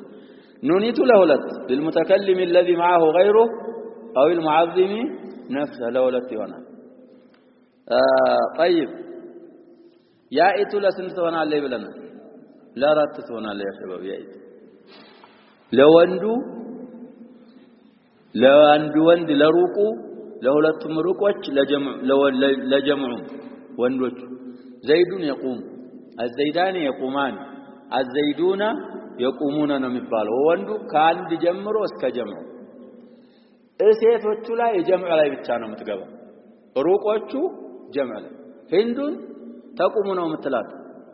[SPEAKER 1] ኑኒቱ ለሁለት للمتكلم الذي معه غيره او المعظم نفسه ለሁለት ይሆናል طيب ያኢቱ ለስንት ትሆናለች ብለናል ለአራት ትሆናለች ያ شباب ያኢቱ ለወንዱ ወንድ ለሩቁ ለሁለቱም ሩቆች ለጀምዑ ወንዶች زيدون يقوم الزيدان يقومان الزيدون يقومون ነው የሚባለው ወንዱ ከአንድ ጀምሮ እስከ ጀምዑ እሴቶቹ ላይ ጀምዑ ላይ ብቻ ነው የምትገባው ሩቆቹ ጀምዑ ላይ ሂንዱን ተቁሙ ነው የምትላት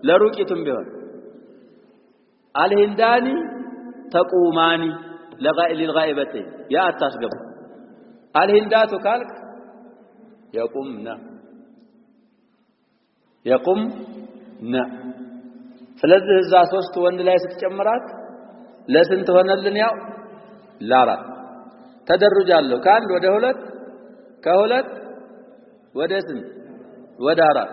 [SPEAKER 1] ለሩቂቱም ቢሆን አልሂንዳኒ ተቁማኒ للغائبتين يا አታስገቡ አልሂንዳቱ ካልክ يقمنا ስለዚህ እዛ ሶስት ወንድ ላይ ስትጨምራት ለስንት ሆነልን ያው ለአራት ተደርጃለሁ ከአንድ ወደ ሁለት ከሁለት ወደ ስንት ወደ አራት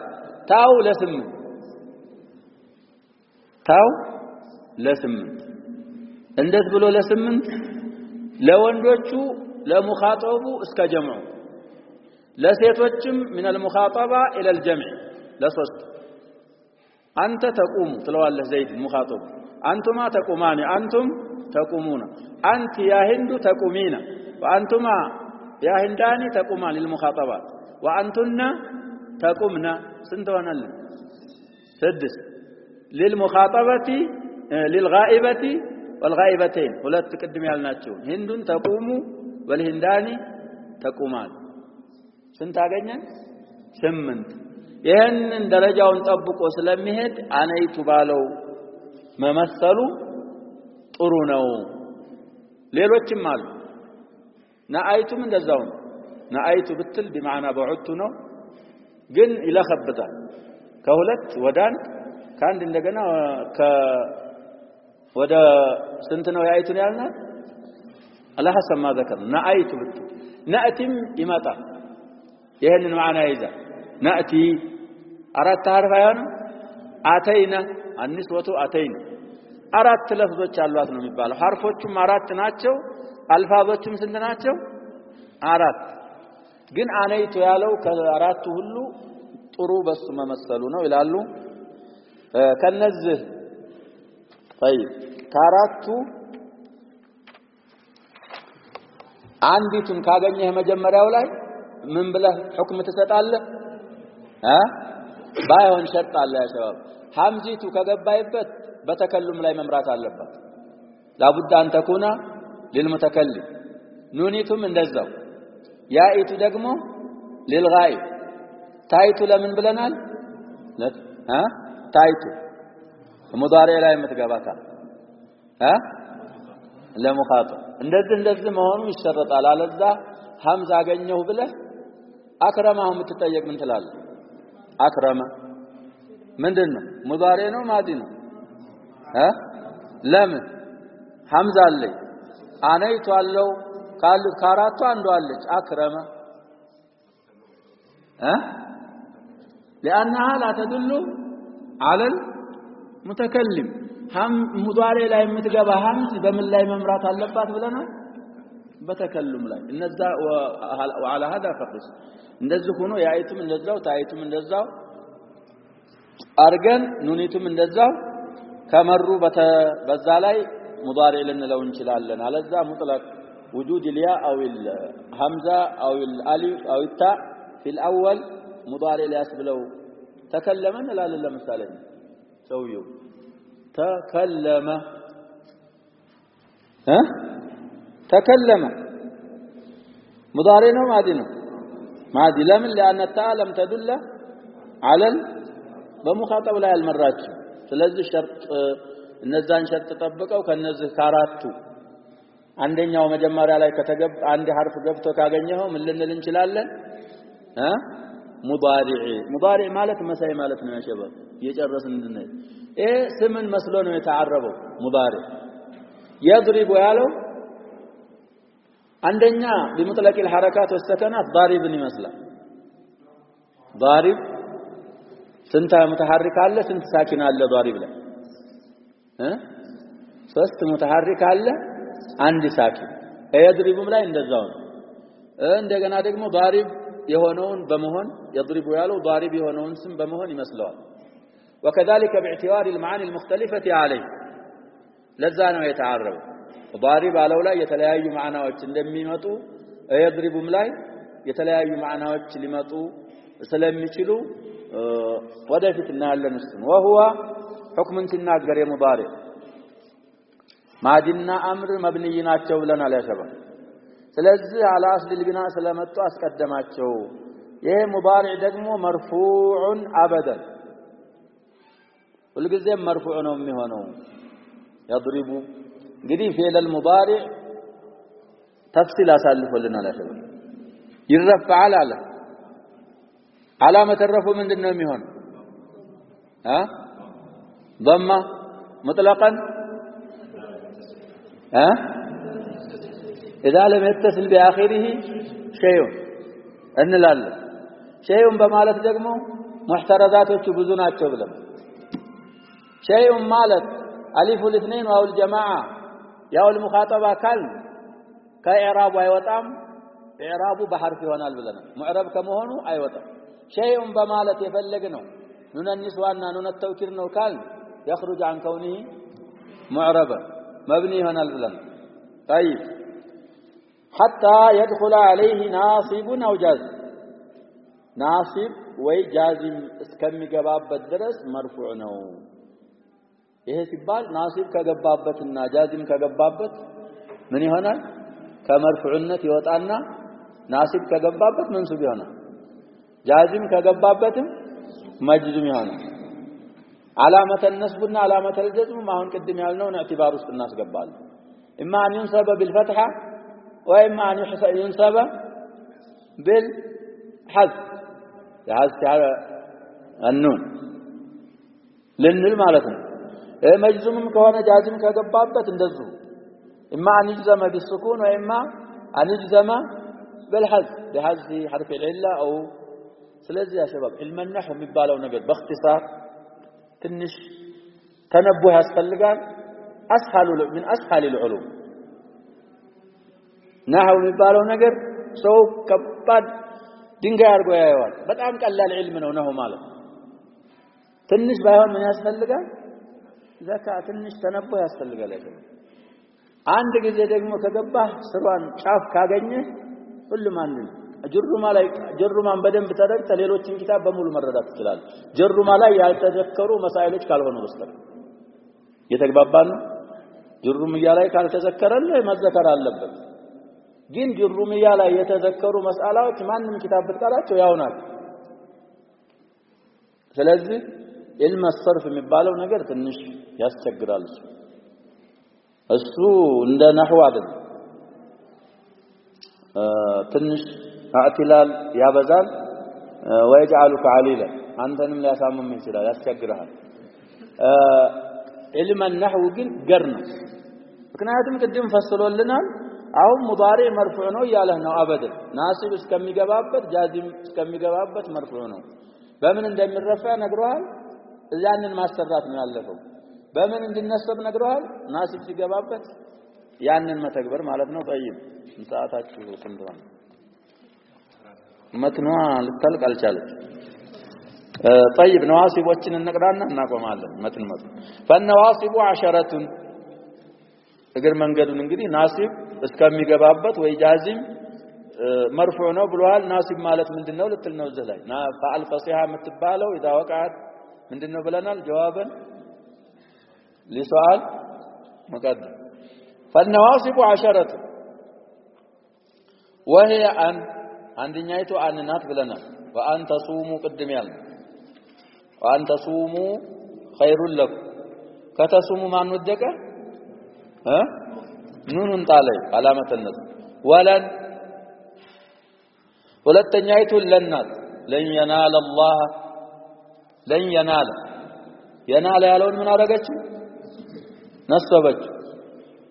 [SPEAKER 1] ታው ለስምንት እንዴት ብሎ ለስምንት ለወንዶቹ ለሙኻጠቡ እስከ ጀምዑ ለሴቶችም من المخاطبه الى الجمع ለሶስት አንተ ተቁሙ ትለዋለህ ዘይድ ሙኻጠብ አንቱማ ተቁማኒ አንቱም ተቁሙና አንተ ያ ሂንዱ ተቁሚና وأنتما يا هنداني تقومان للمخاطبات وأنتنا تقومنا سنتوانا سدس للمخاطبة للغائبة والغائبتين ولا تقدم يالناتشون هند تقوم والهنداني تقومان سنتاغنيا سمنت ይሄንን ደረጃውን ጠብቆ ስለሚሄድ አነይቱ ባለው መመሰሉ ጥሩ ነው ሌሎችም አሉ ናአይቱም እንደዛው ነው ናአይቱ ብትል በማዕና በዑቱ ነው ግን ይለኸብታል ከሁለት ወዳን ካንድ እንደገና ወደ ስንት ነው ያይቱን ያልና አላህ ሰማ ዘከር ናአይቱ ብትል ናእቲም ይመጣ ይሄንን ማዕና ይይዛል نأتي أردت حرف أيانا أتينا النسوة أتينا أردت لفظوش الوات نمبالو حرفوشم أردت ناتشو ألفاظوشم سند ناتشو أردت جن آنيتو يالو كأردت هلو طرو بس ما مسلونا ويلالو كالنزه طيب كأردت عندي تنكاغنيه مجمّر أولاي من بله حكم تستطالله بايون شرط الله يا شباب حمزيቱ ከገባይበት በተከሉም ላይ መምራት አለበት لابد ان تكون للمتكلم ኑኒቱም እንደዛው ያኢቱ ደግሞ للغائب ታይቱ ለምን ብለናል ታይቱ ሙዳሪዕ ላይ የምትገባታ ለሙኻጠብ እንደዚህ መሆኑ ይሸረጣል አለዛ ሐምዛ አገኘው ብለህ አክረማው የምትጠየቅ ምን ትላለህ أكرم من دونه مضارع ماضي لم حمزة اللي أنيت الله قال كاراتو عنده الله أكرم لأنها لا تدل على المتكلم هم مضارع لا يمتجب همز بمن لا يمرات اللبات بلنا بتكلم لا النزا وعلى هذا فقس እንደዚህ ሆኖ ያይቱም እንደዛው ታይቱም እንደዛው አርገን ኑኒቱም እንደዛው ከመሩ በዛ ላይ ሙዳሪዕ ልንለው እንችላለን አለዛ ሙጥለቅ وجود الياء او الهمزه او الالف او التاء في الاول مضارع ሊያስብለው ተከለመን ላለ ለምሳሌ ሰውየው ተከለመ ተከለመ مضارع ነው ማዲ ነው ماضي لمن لأن التاء لم تدل على بمخاطب لا المراج ስለዚህ ሸርጥ እነዛን ሸርጥ ተጠብቀው ከነዚህ ካራቱ አንደኛው መጀመሪያ ላይ ከተገብ አንድ ሐርፍ ገብቶ ካገኘው ምን ልንል እንችላለን ሙዳሪዕ ማለት መሳይ ማለት ነው ያሸበብ የጨረስን እንድንል ስምን መስሎ ነው የተዓረበው ሙዳሪዕ يضرب ያለው አንደኛ بمطلق الحركات والسكنات ضارب ይመስላል ضارب ስንት متحرك አለ ስንት ሳኪን አለ ضارب ላይ ሶስት متحرك አለ አንድ ሳኪን يضربም ላይ እንደዛው ነው እንደገና ደግሞ ضارب የሆነውን በመሆን يضرب ያለው ضارب የሆነውን ስም በመሆን ይመስለዋል وكذلك باعتبار المعاني المختلفة عليه ለዛ ነው የተዓረበው ضارب አለው ላይ የተለያዩ ማዕናዎች እንደሚመጡ يضربም ላይ የተለያዩ ማዕናዎች ሊመጡ ስለሚችሉ ወደፊት እናያለን እሱን وهو حكم تناገር የሙዳሪዕ ማዲና አምር መብንይ ናቸው ብለናል ያሸባ ስለዚህ على اصل البناء ስለመጡ አስቀደማቸው ይሄ ሙዳሪዕ ደግሞ مرفوع ابدا ሁልጊዜም مرفوع ነው የሚሆነው يضرب እንግዲህ ፊዕል المضارع ተፍሲል አሳልፎልናል ያሸባ ይረፈዓል አለ علامة الرفع ምንድነው የሚሆነው ضمه مطلقا اذا لم يتصل باخره شيء እንላለን شيء በማለት ደግሞ ሙህተረዛቶቹ ብዙ ናቸው ብለን شيء ማለት الف الاثنين او الجماعه ያው المخاطب አካል ከኢዕራቡ አይወጣም ኢዕራቡ በሐርፍ ይሆናል ብለናል ሙዕረብ ከመሆኑ አይወጣም شيء በማለት የፈለግነው ኑን النسوان ኑን التوكيد ነው ካል يخرج عن كونه معربا مبني هنا البلن طيب حتى يدخل عليه ناصب أو جازم ناصب وجازم እስከሚገባበት ድረስ مرفوع ነው ይሄ ሲባል ናሲብ ከገባበትና ጃዚም ከገባበት ምን ይሆናል ከመርፉዕነት ይወጣና ናሲብ ከገባበት መንሱብ ይሆናል ጃዚም ከገባበትም መጅዙም ይሆናል علامه النصبና علامه الجزم አሁን ቅድም ያልነውን اعتبار ውስጥ እናስገባለን اما ان ينصب بالفتحه واما ان ينصب بالحذف يحذف النون لنل ማለት ነው مجزوم كونه جازم كገባበት እንደዚሁ اما ان يجزم بالسكون واما ان يجزم بالحذف بحذف حرف العله او ስለዚህ يا شباب علم النحو የሚባለው ነገር باختصار ትንሽ ተነቦ ያስፈልጋል من اسهل العلوم نحو የሚባለው ነገር ሰው ከባድ ድንጋይ አድርጎ ያየዋል በጣም ቀላል علم ነው ነው ማለት ትንሽ ባይሆን ምን ያስፈልጋል ዘካ ትንሽ ተነቦ ያስፈልጋል አንድ ጊዜ ደግሞ ከገባህ ስሯን ጫፍ ካገኘ ሁሉም አንድ ነው ጀሩማን በደንብ ተደርተ ሌሎችን ኪታብ በሙሉ መረዳት ይችላል ጀሩማ ላይ ያልተዘከሩ መሳኢሎች ካልሆኑ በስተቀር የተግባባን ጀሩምያ ላይ ካልተዘከረለ መዘከር አለበት ግን ጀሩምያ ላይ የተዘከሩ መስአላዎች ማንንም ኪታብ ብትቀራቸው ያውናል ስለዚህ علم الصرف የሚባለው ነገር ትንሽ ያስቸግራል እሱ እንደ ነህው አይደል ትንሽ اعتلال ያበዛል ويجعلك عليلا አንተንም ሊያሳምም ይችላል ያስቸግራል علم النحو ግን ገር ነው ምክንያቱም ቅድም ፈስሎልናል አሁን ሙዳሪ መርፉዕ ነው ያለህ ነው አበደ ናሲብ እስከሚገባበት ጃዚም እስከሚገባበት መርፉዕ ነው በምን እንደሚረፋ ነግሯል እዛንን ማሰራት ነው ያለፈው በምን እንድነሰብ ነግሯል ናሲብ ሲገባበት ያንን መተግበር ማለት ነው طيب ሰዓታችሁ ስንት ነው መትኑዋ ልታልቅ አልቻለች طيب ነዋሲቦችን እንቀራና እናቆማለን መትን فالنواصب 10 እግር መንገዱን እንግዲህ ናሲብ እስከሚገባበት ወይ ጃዚም مرفوع ነው ብለዋል ናሲብ ማለት ምንድነው ልትል ነው እዚህ ላይ فعل فصيحه የምትባለው اذا وقعت ምንድነው ብለናል جوابا لسؤال مقدم فالنواصب 10 وهي ان አንደኛይቱ አንናት ብለናል وان تصوموا قدم ያለ وان تصوموا خير لكم ከተሱሙ ማን ወደቀ ኑኑን ጣለይ علامه النصب ولن ሁለተኛይቱ ለናት لن ينال الله لن ينال ينال ያለውን ምን አደረገች ነሰበች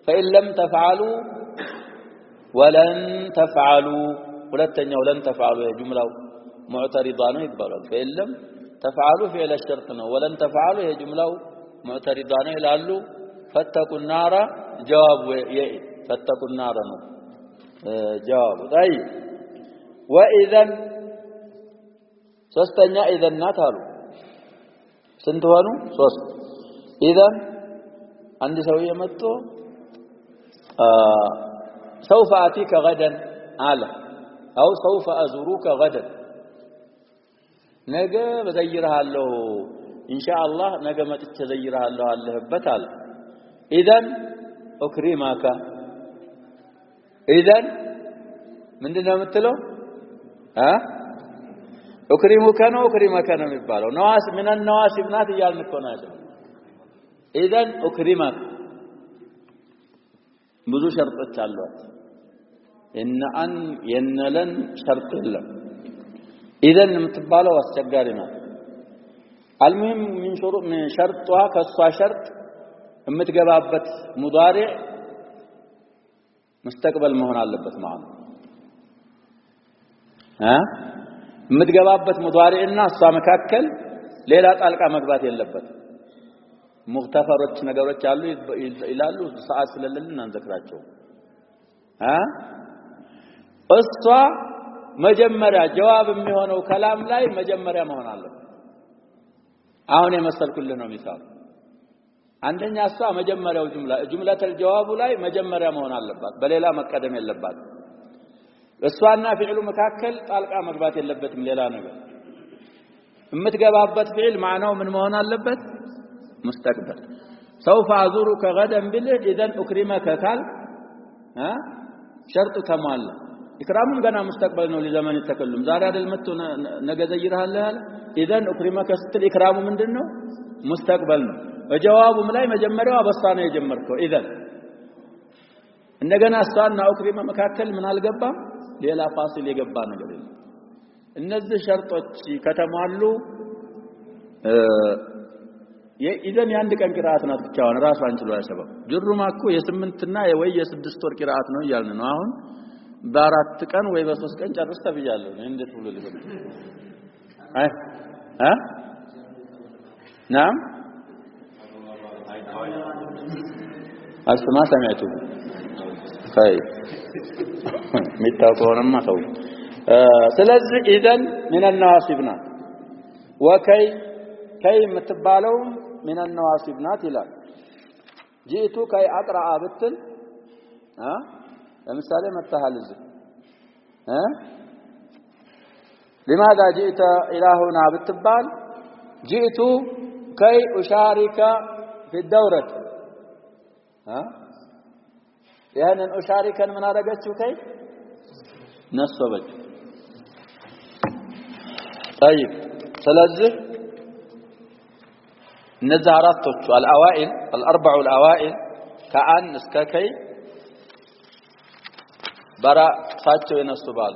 [SPEAKER 1] فإن لم تفعلوا ولن تفعلوا ሁለተኛው لن تفعلوا የጁምላው معترضه ነው ይባላል فإن لم تفعلوا فعل الشرط ነው ولن تفعلوا የጁምላው معترضه ነው ይላሉ فاتقوا النار جواب فاتقوا النار ነው جواب طيب واذا ሶስተኛ اذا ናት አሉ ስንት ሆኑ ሶስት اذا አንድ ሰው የመጣ سوف اتيك غدا አለ او سوف ازورك غدا ነገ በዘይራለሁ ኢንሻአላህ ነገ መጥቼ ዘይራለሁ አለህበት አለ اذا اكرمك اذا ምንድነው የምትለው اكرمك ነው اكرمك ነው የሚባለው ነዋስ ምን النواسب ናት ይያልን እኮ ነው اذا اكرمك ብዙ ሸርጦች አሏት ان ينلن شرط የለም اذا የምትባለው አስቸጋሪ ናት المهم من شروط من شرطها ከሷ ሸርጥ የምትገባበት ሙዳሪዕ مستقبل መሆን አለበት ማለት የምትገባበት ሙዳሪዕና እሷ መካከል ሌላ ጣልቃ መግባት የለበት ሙግተፈሮች ነገሮች አሉ ይላሉ ሰዓት ስለሌለን አንዘክራቸው እሷ መጀመሪያ ጀዋብ የሚሆነው ከላም ላይ መጀመሪያ መሆን አለበት አሁን የመሰልኩልህ ነው ሚሳል አንደኛ እሷ መጀመሪያው ጁምላተል ጀዋቡ ላይ መጀመሪያ መሆን አለባት በሌላ መቀደም የለባት እሷና ፊዕሉ መካከል ጣልቃ መግባት የለበትም ሌላ ነገር እምትገባበት ፊዕል ማዕናው ምን መሆን አለበት ሙስተቅበል سوف أزورك غدا بالله إذن أكرمك قال شرط تمام إكرامهم كان مستقبل إنه لزمان التكلم زار هذا المت نجزيرها الله إذن أكرمك ستل إكرام من دونه مستقبل وجواب ملاي مجمره وبصانه يجمركو إذن إننا أستانا أكرم مكاكل من هالجبا ليلا فاصل يجبا نجرين النزل شرط كتمالو إذن يعندك أن قراءتنا تكون راس وانشلوا يا شباب جرّ ماكو يسمنتنا يوي يسدستور قراءتنا يالنا ناهون بارات كان وي بسوس كان جرّست بيالو نندت بقول لكم ها نعم أسمع سمعتوا طيب متى ما سوي سلز إذن من النواصبنا وكي متبالهم من النواصبنات لا جئت كي أقرأ بتن مثال متهال لماذا جئت إلى هنا بالتبال جئت كي أشارك في الدورة يعني أشارك من أرجت كي نصبت طيب سلزه نزارات الأوائل الأربع الأوائل كأن نسككي برا ساتشو ينصبال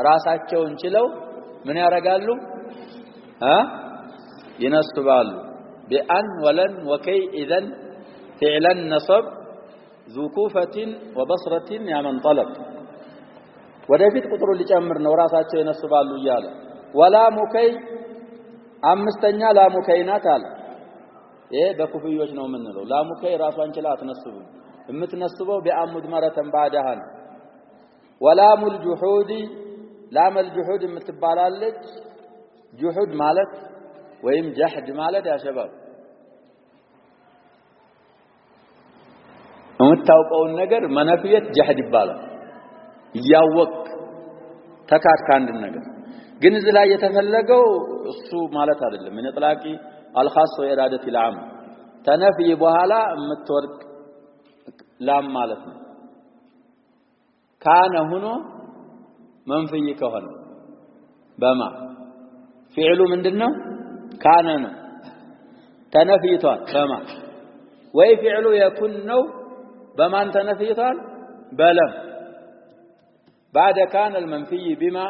[SPEAKER 1] راساتشو انشلو من يرقالو ينصبال بأن ولن وكي إذن فعلا نصب ذو كوفة وبصرة يا من طلب ودفيت قطر اللي جمرنا وراساتشو ينصبالو يالا ولا مكي አምስተኛ ላሙከይናት አለ ይሄ በኩፍዮች ነው የምንለው ላሙከይ ራሷን ችላ አትነስቡ የምትነስበው ቢአሙድ መረተን ባዳሃን ወላሙል ጁሁዲ ላመል ጁሁድ የምትባላለች ጁሁድ ማለት ወይም ጀህድ ማለት ያ ሸባብ የምታውቀውን ነገር መነፍየት ጀህድ ይባላል ያወቅ ተካድካ አንድ ነገር ግን እዚህ ላይ የተፈለገው እሱ ማለት አይደለም ምን ጥላቂ አልኻስ ወኢራደት العام ተነፍይ በኋላ የምትወርቅ ላም ማለት ነው ካነ ሆኖ መንፍይ ከሆነ በማ ፊዕሉ ምንድነው ካነ ነው ተነፍይቷል በማ ወይ ፊዕሉ يكون ነው በማን ተነፍይቷል በለም بعد كان المنفي بما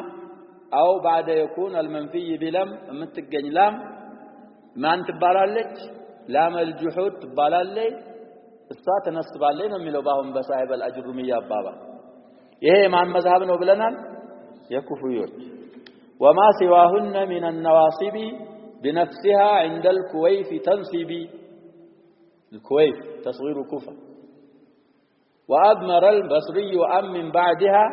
[SPEAKER 1] أو بعد يكون المنفي بلم متجن لام ما أنت بالالج لام الجحود بالالي الصات نصب علينا من لباهم بصاحب الأجرمية بابا إيه مع مذهبنا وبلنا يكفيوت وما سواهن من النواصب بنفسها عند الكويف تنصب الكويف تصغير كوفة وأضمر البصري أم من بعدها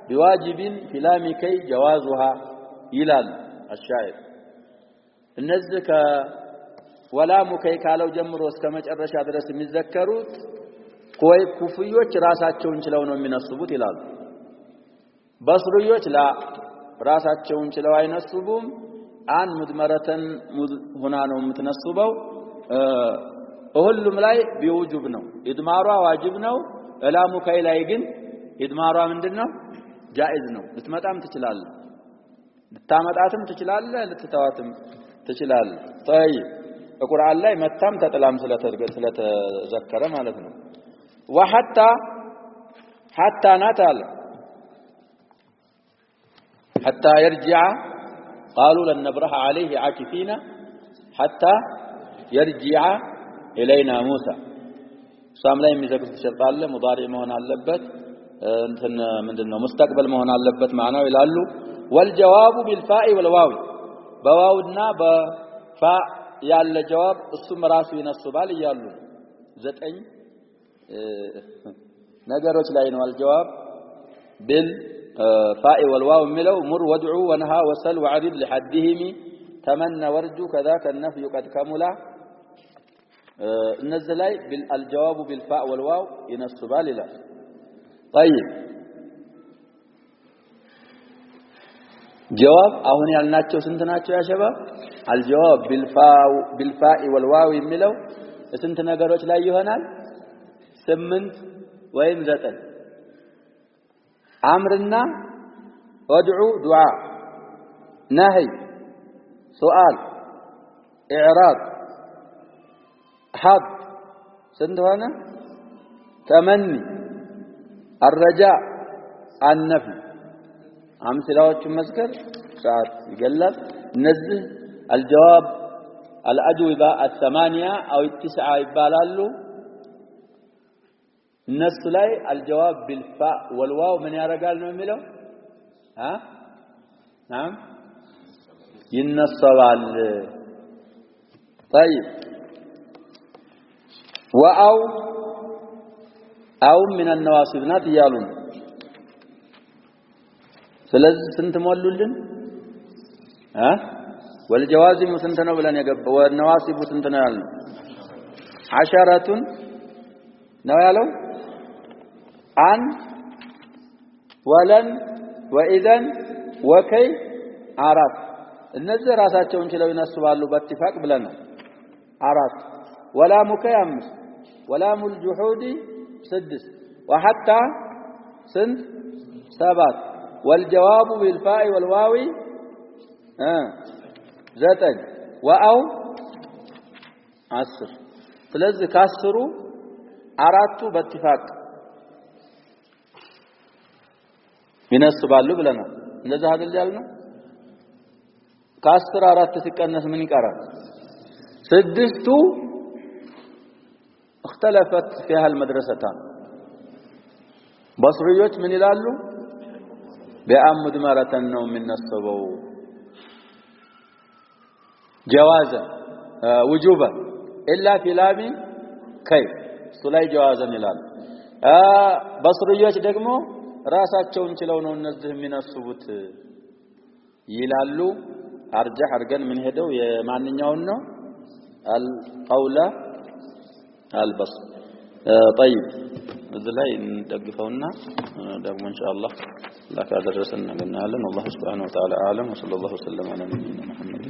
[SPEAKER 1] بواجب في لام كي جوازها إلى الشاعر النزك ولا مكي قالوا جمروا اسكمج الرشاد رسم يذكروا كوي كوفيوች ራሳቸውን ችለው ነው የሚነስቡት ይላሉ በስሩዮች لا ራሳቸውን ችለው አይነስቡም አን ሙድመረተን ሆና ነው የምትነስበው ሁሉም ላይ ቢውጁብ ነው ኢድማሯ ዋጅብ ነው ላሙ ከይ ላይ ግን ኢድማሯ ምንድነው جائز ነው ልትመጣም ትችላለህ ልታመጣትም ትችላለህ ልትተዋትም ትችላለህ طيب القرآن ላይ መታም ተጥላም ስለተዘከረ ማለት ነው وحتى ناتال حتى يرجع قالوا لن نبرح عليه عاكفين حتى يرجع إلينا موسى صام لا የሚዘግት ይችላል ሙዳሪ መሆን አለበት እንትን ምንድነው مستقبل መሆን አለበት ማናው ይላሉ والجواب بالفاء والواو በዋውና በፋ ያለ ጀዋብ እሱም ራሱ ይነስባል ይያሉ 9 ነገሮች ላይ ነው الجواب بالفاء والواو የሚለው مر وادعو ونهى وسل وعرض لحدهم تمنى وارجو كذاك النفي قد كمل النزل ላይ الجواب بالفاء والواو ينسبال ይላል طيب ጀዋብ አሁን ያልናቸው ስንት ናቸው ያ ሸባብ አልጀዋብ ቢልፋኢ ወልዋው የሚለው ስንት ነገሮች ላይ ይሆናል 8 ወይም 9 አምርና ወድዑ ዱዓ ነህይ ሱአል ኢዕራብ ሐብ ስንት ሆነ ተመኒ الرجاء النفي አምስላዎችን መስከር ሰዓት ይገላል እነዚህ الجواب الأجوبة الثمانية أو التسعة ይባላሉ እነሱ ላይ الجواب بالفاء والواو ምን ያረጋል ነው የሚለው نعم ይነሳዋል طيب أو من النواصب ናት ይያሉን ስለዚህ ስንት ሞሉልን والجوازم ስንት ነው ብለን የገባው والنواصب ስንት ነው ያለው 10 ነው ያለው አን ወለን ወኢዘን ወከይ አራት እነዚህ ራሳቸውን ችለው ይነስባሉ በትፋቅ ብለናል አራት ወላ ሙከይ 5 ወላ ሙልጁሁዲ 6 وحتى سنت 7 والجواب بالفاء والواو 9 واو 10 ስለዚህ ካስሩ አራቱ በትፋቅ ይነስባሉ ብለናል እንደዛ አይደል ያልነው ከ10 አራት ሲቀነስ ምን ይቀራል ስድስቱ اختلفت فيها المدرستان بصريوች ምን ይላሉ بأمد مرة ነው የሚነስበው جوازا وجوبا الا في لام كي ሱላይ جوازا ይላሉ በصريوች ደግሞ ራሳቸውን ችለው ነው እነዚህ የሚነስቡት ይላሉ አርጃህ አርገን ምን ሄደው የማንኛውን ነው القول البصر طيب እዚህ ላይ እንደግፈውና ደግሞ ኢንሻአላህ ለካ ደረሰን እናገኛለን الله سبحانه وتعالى اعلم وصلى الله وسلم على نبينا محمد